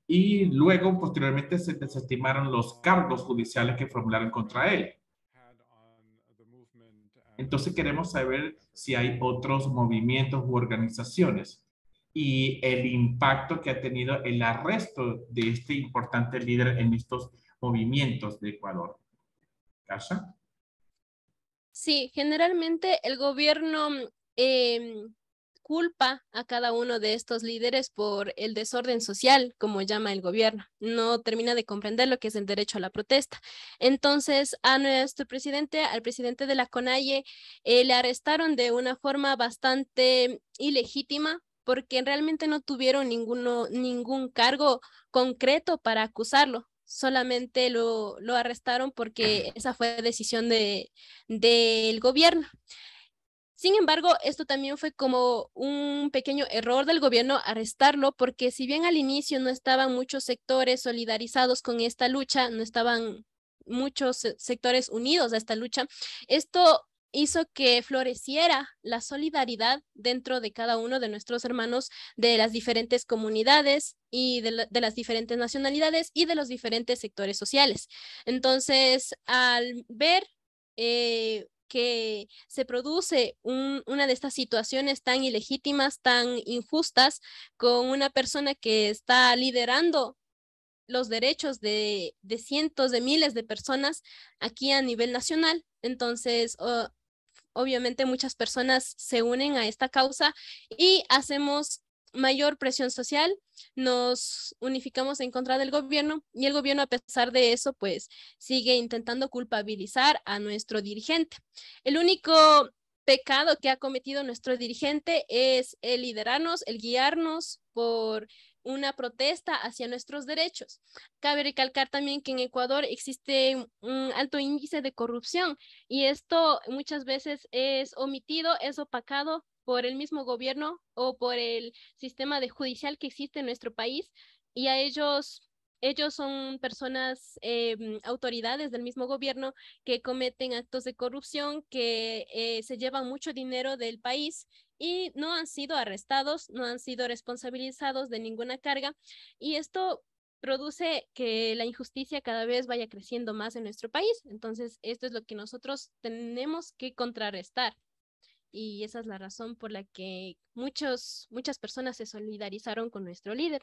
y luego posteriormente se desestimaron los cargos judiciales que formularon contra él. Entonces queremos saber si hay otros movimientos u organizaciones y el impacto que ha tenido el arresto de este importante líder en estos movimientos de Ecuador. ¿Kasha? Sí, generalmente el gobierno culpa a cada uno de estos líderes por el desorden social, como llama el gobierno. No termina de comprender lo que es el derecho a la protesta. Entonces, a nuestro presidente, al presidente de la CONAIE, le arrestaron de una forma bastante ilegítima, porque realmente no tuvieron ningún cargo concreto para acusarlo. Solamente lo arrestaron porque esa fue decisión del gobierno. Sin embargo, esto también fue como un pequeño error del gobierno arrestarlo, porque si bien al inicio no estaban muchos sectores solidarizados con esta lucha, no estaban muchos sectores unidos a esta lucha, esto hizo que floreciera la solidaridad dentro de cada uno de nuestros hermanos de las diferentes comunidades y de las diferentes nacionalidades y de los diferentes sectores sociales. Entonces, al ver que se produce una de estas situaciones tan ilegítimas, tan injustas, con una persona que está liderando los derechos de cientos de miles de personas aquí a nivel nacional. Entonces, obviamente muchas personas se unen a esta causa y hacemos mayor presión social, nos unificamos en contra del gobierno, y el gobierno, a pesar de eso, pues sigue intentando culpabilizar a nuestro dirigente. El único pecado que ha cometido nuestro dirigente es el liderarnos, el guiarnos por una protesta hacia nuestros derechos. Cabe recalcar también que en Ecuador existe un alto índice de corrupción, y esto muchas veces es omitido, es opacado por el mismo gobierno o por el sistema de judicial que existe en nuestro país, y a ellos son personas, autoridades del mismo gobierno, que cometen actos de corrupción, que se llevan mucho dinero del país y no han sido arrestados, no han sido responsabilizados de ninguna carga, y esto produce que la injusticia cada vez vaya creciendo más en nuestro país. Entonces, esto es lo que nosotros tenemos que contrarrestar. Y esa es la razón por la que muchas personas se solidarizaron con nuestro líder.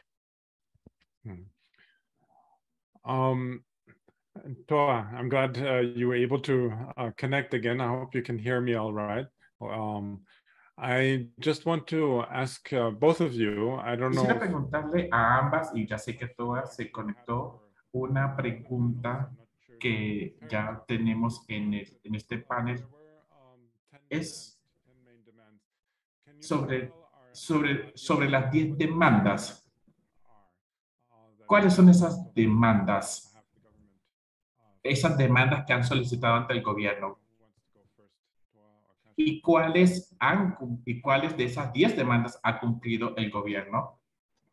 Toa, I'm glad you were able to connect again. I hope you can hear me all right. I just want to ask both of you, I don't know. Quisiera preguntarle a ambas, y ya sé que Toa se conectó, una pregunta que ya tenemos en este panel. Es sobre las 10 demandas. ¿Cuáles son esas demandas? Esas demandas que han solicitado ante el gobierno. ¿Y cuáles de esas 10 demandas ha cumplido el gobierno?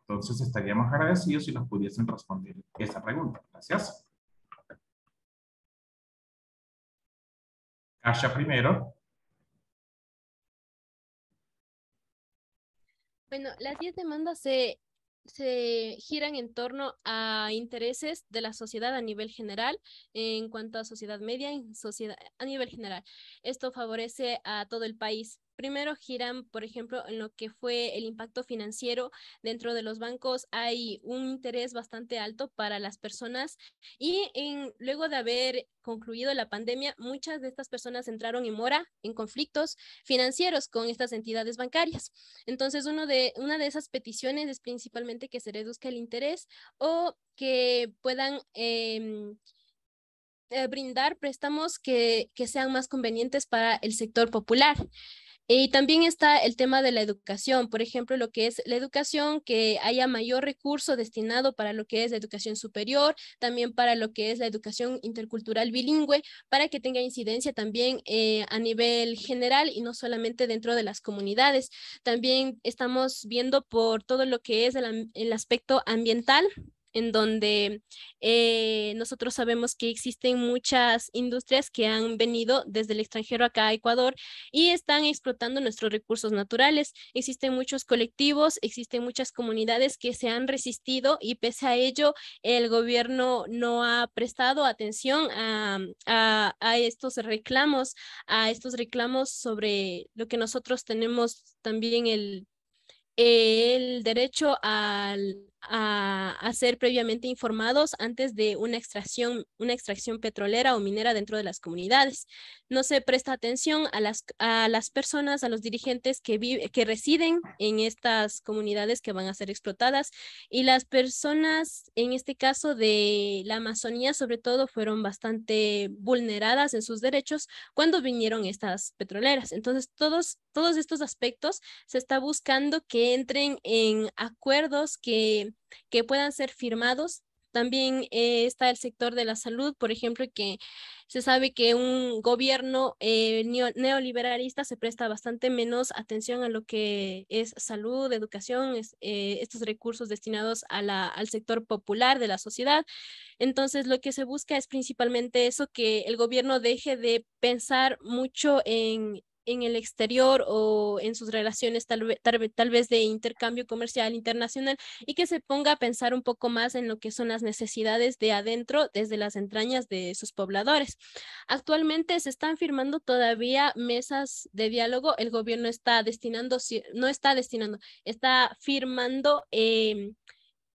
Entonces estaríamos agradecidos si nos pudiesen responder esa pregunta. Gracias. Kasha primero. Bueno, las 10 demandas se se giran en torno a intereses de la sociedad a nivel general, en cuanto a sociedad media, en sociedad a nivel general. Esto favorece a todo el país. Primero giran, por ejemplo, en lo que fue el impacto financiero dentro de los bancos. Hay un interés bastante alto para las personas y luego de haber concluido la pandemia, muchas de estas personas entraron en mora, en conflictos financieros con estas entidades bancarias. Entonces, una de esas peticiones es principalmente que se reduzca el interés o que puedan brindar préstamos que sean más convenientes para el sector popular. Y también está el tema de la educación, por ejemplo, lo que es la educación, que haya mayor recurso destinado para lo que es la educación superior, también para lo que es la educación intercultural bilingüe, para que tenga incidencia también a nivel general y no solamente dentro de las comunidades. También estamos viendo por todo lo que es el aspecto ambiental, en donde nosotros sabemos que existen muchas industrias que han venido desde el extranjero acá a Ecuador y están explotando nuestros recursos naturales. Existen muchos colectivos, existen muchas comunidades que se han resistido y pese a ello el gobierno no ha prestado atención a estos reclamos, sobre lo que nosotros tenemos también el derecho a ser previamente informados antes de una extracción petrolera o minera dentro de las comunidades. No se presta atención a las personas, a los dirigentes que residen en estas comunidades que van a ser explotadas, y las personas, en este caso de la Amazonía, sobre todo, fueron bastante vulneradas en sus derechos cuando vinieron estas petroleras. Entonces, todos estos aspectos se está buscando que entren en acuerdos que puedan ser firmados. También está el sector de la salud, por ejemplo, que se sabe que un gobierno neoliberalista se presta bastante menos atención a lo que es salud, educación, estos recursos destinados al sector popular de la sociedad. Entonces, lo que se busca es principalmente eso, que el gobierno deje de pensar mucho en el exterior o en sus relaciones tal vez de intercambio comercial internacional, y que se ponga a pensar un poco más en lo que son las necesidades de adentro, desde las entrañas de sus pobladores. Actualmente se están firmando todavía mesas de diálogo. El gobierno está firmando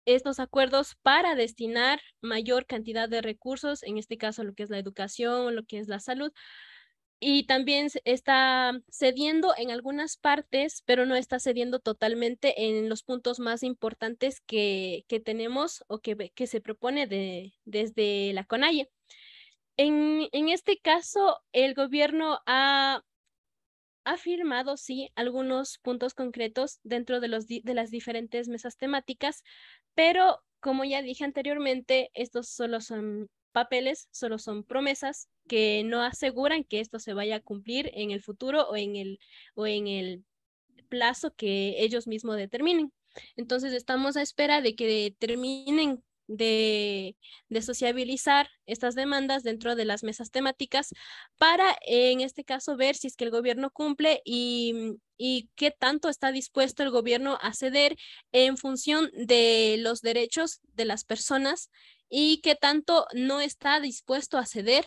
estos acuerdos para destinar mayor cantidad de recursos, en este caso lo que es la educación, lo que es la salud. Y también está cediendo en algunas partes, pero no está cediendo totalmente en los puntos más importantes que tenemos o que se propone desde la CONAIE. En este caso, el gobierno ha firmado, sí, algunos puntos concretos dentro de las diferentes mesas temáticas, pero como ya dije anteriormente, estos solo son papeles, solo son promesas que no aseguran que esto se vaya a cumplir en el futuro o en el plazo que ellos mismos determinen. Entonces estamos a espera de que terminen de sociabilizar estas demandas dentro de las mesas temáticas para, en este caso, ver si es que el gobierno cumple y qué tanto está dispuesto el gobierno a ceder en función de los derechos de las personas y qué tanto no está dispuesto a ceder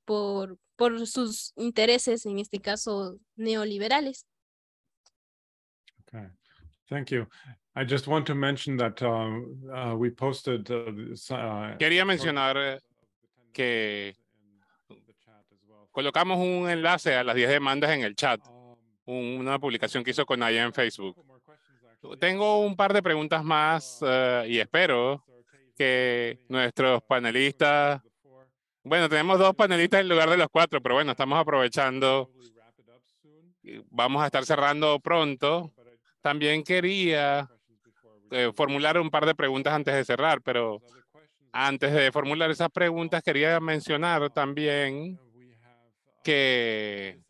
por sus intereses, en este caso neoliberales. Okay, thank you. I just want to mention that we posted. Quería mencionar que colocamos un enlace a las 10 demandas en el chat, una publicación que hizo CONAIE en Facebook. Tengo un par de preguntas más y espero que nuestros panelistas, bueno, tenemos 2 panelistas en lugar de los 4, pero bueno, estamos aprovechando. Vamos a estar cerrando pronto. También quería formular un par de preguntas antes de cerrar, pero antes de formular esas preguntas quería mencionar también que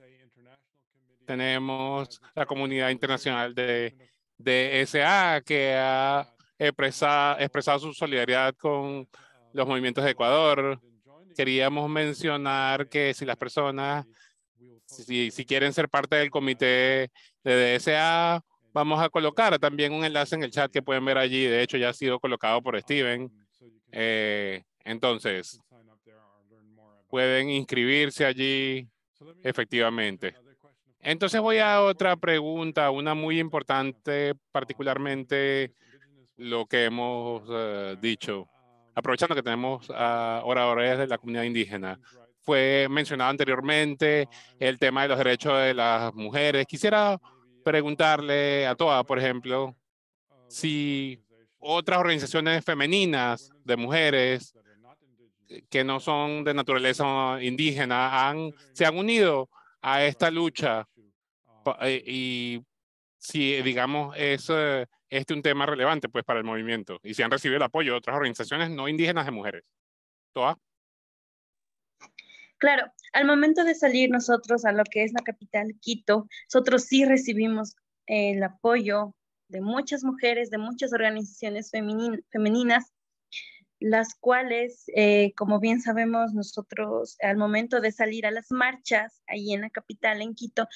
tenemos la comunidad internacional de DSA que ha expresado su solidaridad con los movimientos de Ecuador. Queríamos mencionar que si las personas, si quieren ser parte del comité de DSA Vamos a colocar también un enlace en el chat que pueden ver allí. De hecho, ya ha sido colocado por Steven. Entonces, pueden inscribirse allí efectivamente. Entonces voy a otra pregunta, una muy importante, particularmente lo que hemos dicho. Aprovechando que tenemos oradores de la comunidad indígena. Fue mencionado anteriormente el tema de los derechos de las mujeres. Quisiera preguntarle a Toa, por ejemplo, si otras organizaciones femeninas de mujeres que no son de naturaleza indígena se han unido a esta lucha y si, digamos, es un tema relevante pues, para el movimiento y si han recibido el apoyo de otras organizaciones no indígenas de mujeres. Toa. Claro, al momento de salir nosotros a lo que es la capital, Quito, nosotros sí recibimos el apoyo de muchas mujeres, de muchas organizaciones femeninas, las cuales, como bien sabemos, nosotros al momento de salir a las marchas, ahí en la capital, en Quito,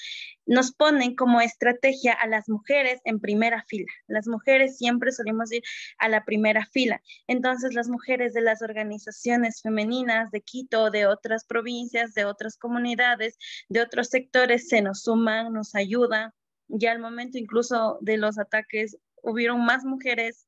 nos ponen como estrategia a las mujeres en primera fila. Las mujeres siempre solemos ir a la primera fila. Entonces, las mujeres de las organizaciones femeninas de Quito, de otras provincias, de otras comunidades, de otros sectores, se nos suman, nos ayudan. Ya al momento incluso de los ataques, hubieron más mujeres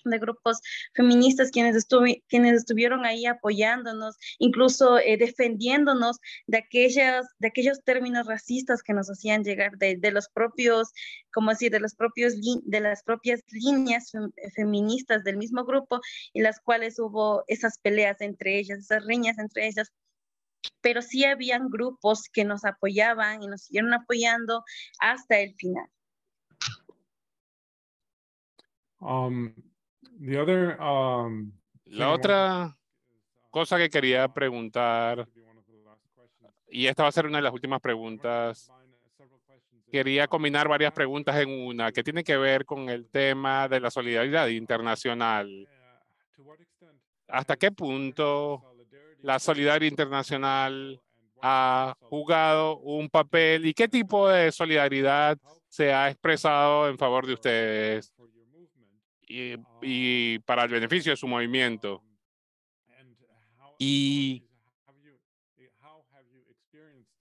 de grupos feministas quienes estuvieron ahí apoyándonos, incluso defendiéndonos de aquellos términos racistas que nos hacían llegar de los propios, como decir, de las propias líneas feministas del mismo grupo, y las cuales hubo esas peleas entre ellas, esas riñas entre ellas. Pero sí habían grupos que nos apoyaban y nos siguieron apoyando hasta el final. La otra cosa que quería preguntar, y esta va a ser una de las últimas preguntas, quería combinar varias preguntas en una, que tiene que ver con el tema de la solidaridad internacional. ¿Hasta qué punto la solidaridad internacional ha jugado un papel y qué tipo de solidaridad se ha expresado en favor de ustedes y para el beneficio de su movimiento? ¿Y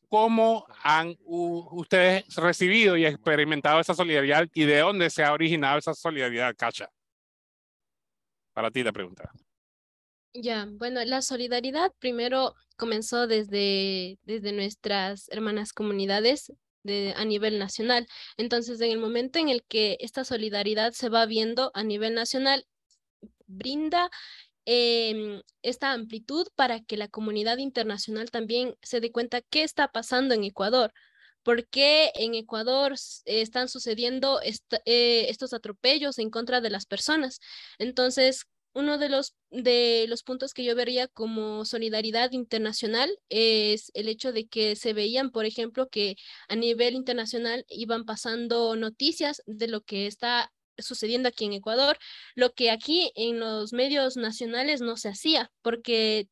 cómo han ustedes recibido y experimentado esa solidaridad y de dónde se ha originado esa solidaridad, Kacha? Para ti la pregunta. Ya, bueno, la solidaridad primero comenzó desde nuestras hermanas comunidades a nivel nacional. Entonces, en el momento en el que esta solidaridad se va viendo a nivel nacional, brinda esta amplitud para que la comunidad internacional también se dé cuenta qué está pasando en Ecuador. ¿Por qué en Ecuador están sucediendo estos atropellos en contra de las personas? Entonces, uno de los puntos que yo vería como solidaridad internacional es el hecho de que se veían, por ejemplo, que a nivel internacional iban pasando noticias de lo que está sucediendo aquí en Ecuador, lo que aquí en los medios nacionales no se hacía, porque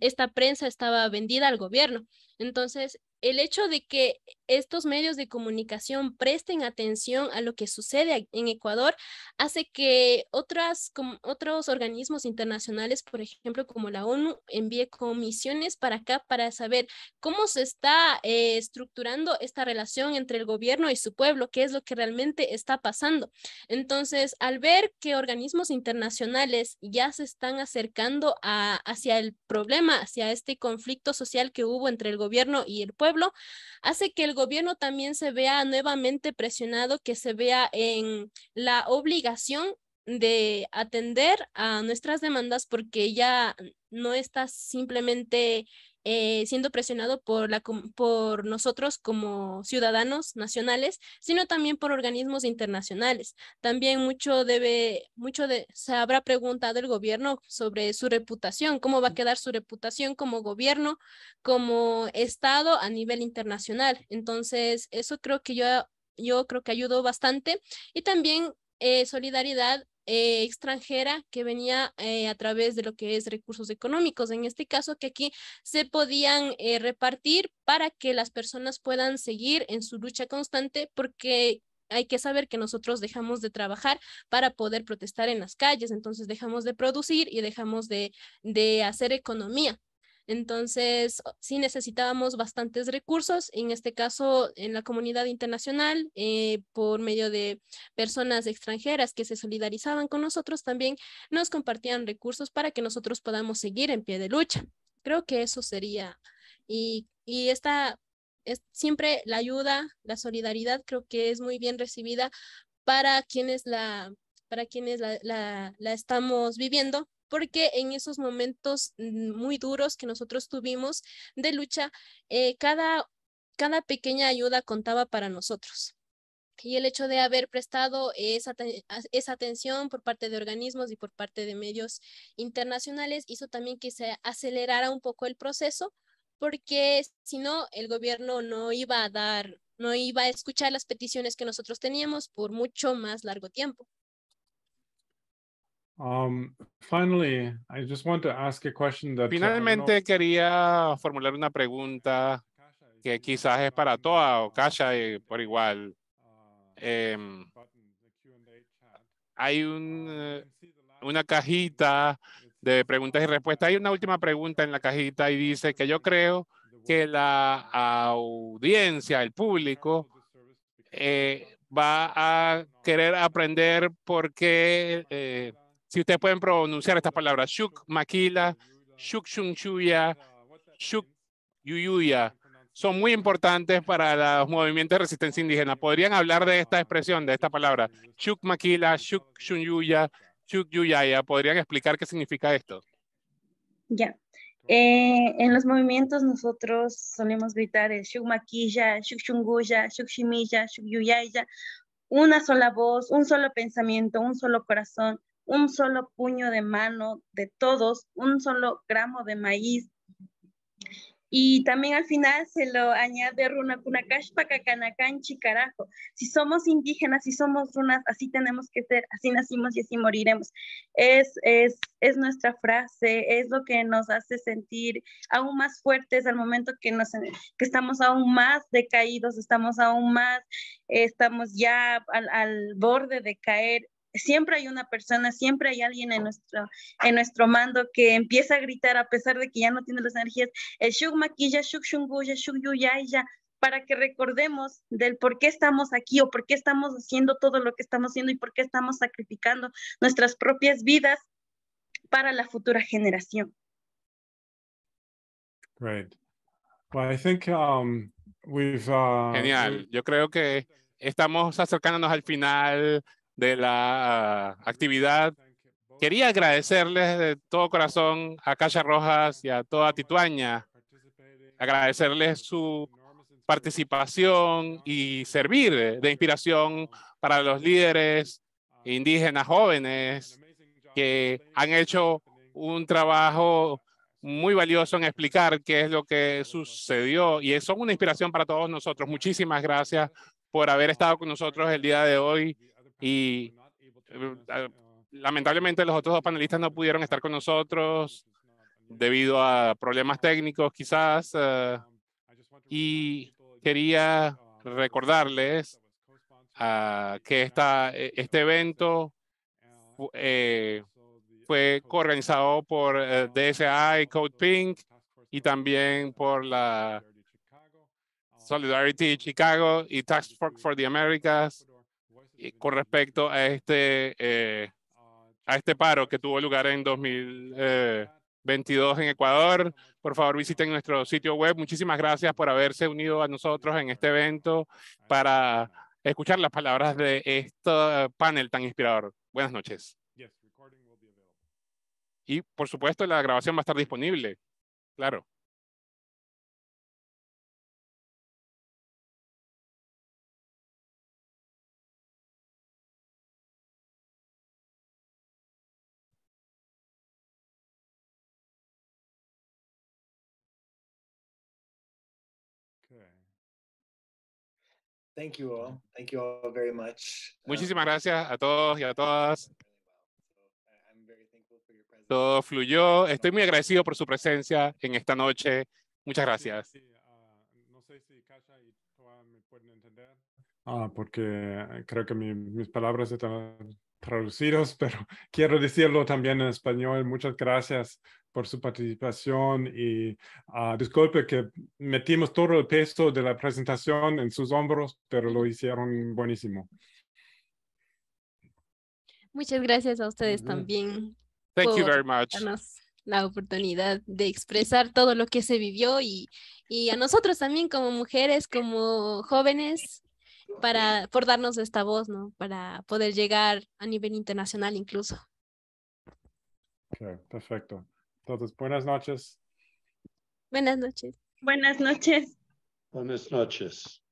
esta prensa estaba vendida al gobierno. Entonces, el hecho de que estos medios de comunicación presten atención a lo que sucede en Ecuador hace que otros organismos internacionales, por ejemplo, como la ONU, envíe comisiones para acá para saber cómo se está estructurando esta relación entre el gobierno y su pueblo, qué es lo que realmente está pasando. Entonces, al ver que organismos internacionales ya se están acercando hacia el problema, hacia este conflicto social que hubo entre el gobierno y el pueblo, hace que el gobierno también se vea nuevamente presionado, que se vea en la obligación de atender a nuestras demandas, porque ya no está simplemente siendo presionado por nosotros como ciudadanos nacionales, sino también por organismos internacionales. También se habrá preguntado el gobierno sobre su reputación, cómo va a quedar su reputación como gobierno, como Estado a nivel internacional. Entonces, eso creo que yo creo que ayudó bastante. Y también solidaridad extranjera que venía a través de lo que es recursos económicos, en este caso que aquí se podían repartir para que las personas puedan seguir en su lucha constante, porque hay que saber que nosotros dejamos de trabajar para poder protestar en las calles, entonces dejamos de producir y dejamos de hacer economía. Entonces, sí necesitábamos bastantes recursos, en este caso en la comunidad internacional, por medio de personas extranjeras que se solidarizaban con nosotros, también nos compartían recursos para que nosotros podamos seguir en pie de lucha. Creo que eso sería, y esta es siempre la ayuda, la solidaridad, creo que es muy bien recibida para quienes la estamos viviendo, porque en esos momentos muy duros que nosotros tuvimos de lucha, cada pequeña ayuda contaba para nosotros. Y el hecho de haber prestado esa atención por parte de organismos y por parte de medios internacionales hizo también que se acelerara un poco el proceso, porque si no, el gobierno no iba a escuchar las peticiones que nosotros teníamos por mucho más largo tiempo. Finally, I just want to ask a question that Finalmente quería formular una pregunta que quizás es para Toa o Kasha por igual. Hay una cajita de preguntas y respuestas. Hay una última pregunta en la cajita y dice que yo creo que la audiencia, el público, va a querer aprender por qué, si ustedes pueden pronunciar estas palabras, Shuk Makila, Shuk Shunchuya, Shuk Yuyuya, son muy importantes para los movimientos de resistencia indígena. ¿Podrían hablar de esta expresión, de esta palabra? Shuk Makila, Shuk Shunyuya, Shuk Yuyaya. ¿Podrían explicar qué significa esto? Ya. En los movimientos nosotros solemos gritar el Shuk Makilla, Shuk Shunguya, Shuk Shimilla, Shuk Yuyaya. Una sola voz, un solo pensamiento, un solo corazón, un solo puño de mano de todos, un solo gramo de maíz. Y también al final se lo añade Runakunakashpa Kakanakanchi carajo. Si somos indígenas, si somos runas, así tenemos que ser, así nacimos y así moriremos. Es nuestra frase, es lo que nos hace sentir aún más fuertes al momento que estamos aún más decaídos, estamos ya al borde de caer. Siempre hay una persona, siempre hay alguien en nuestro mando que empieza a gritar a pesar de que ya no tiene las energías, el Shuk Makilla, Shuk Shunguya, Shuk Yuyaya, para que recordemos del por qué estamos aquí o por qué estamos haciendo todo lo que estamos haciendo y por qué estamos sacrificando nuestras propias vidas para la futura generación. Great. Well, I think we've... Genial. Yo creo que estamos acercándonos al final de la actividad. Quería agradecerles de todo corazón a Kasha Rojas y a toda Tituaña, agradecerles su participación y servir de inspiración para los líderes indígenas jóvenes que han hecho un trabajo muy valioso en explicar qué es lo que sucedió y son una inspiración para todos nosotros. Muchísimas gracias por haber estado con nosotros el día de hoy. Y lamentablemente los otros dos panelistas no pudieron estar con nosotros debido a problemas técnicos quizás. Y quería recordarles que este evento fue coorganizado por DSI, Code Pink y también por la Solidarity Chicago y Task Force for the Americas. Con respecto a este paro que tuvo lugar en 2022 en Ecuador. Por favor, visiten nuestro sitio web. Muchísimas gracias por haberse unido a nosotros en este evento para escuchar las palabras de este panel tan inspirador. Buenas noches. Y, por supuesto, la grabación va a estar disponible. Claro. Thank you all. Thank you all very much. Muchísimas gracias a todos y a todas. Todo fluyó. Estoy muy agradecido por su presencia en esta noche. Muchas gracias. No sé si Kasha y Toa porque creo que mis palabras están traducidas, pero quiero decirlo también en español. Muchas gracias por su participación y disculpe que metimos todo el peso de la presentación en sus hombros, pero lo hicieron buenísimo. Muchas gracias a ustedes también Thank you por very much. darnos la oportunidad de expresar todo lo que se vivió y a nosotros también como mujeres, como jóvenes, por darnos esta voz, ¿no? Para poder llegar a nivel internacional incluso. Okay, perfecto. Entonces, buenas noches. Buenas noches. Buenas noches. Buenas noches.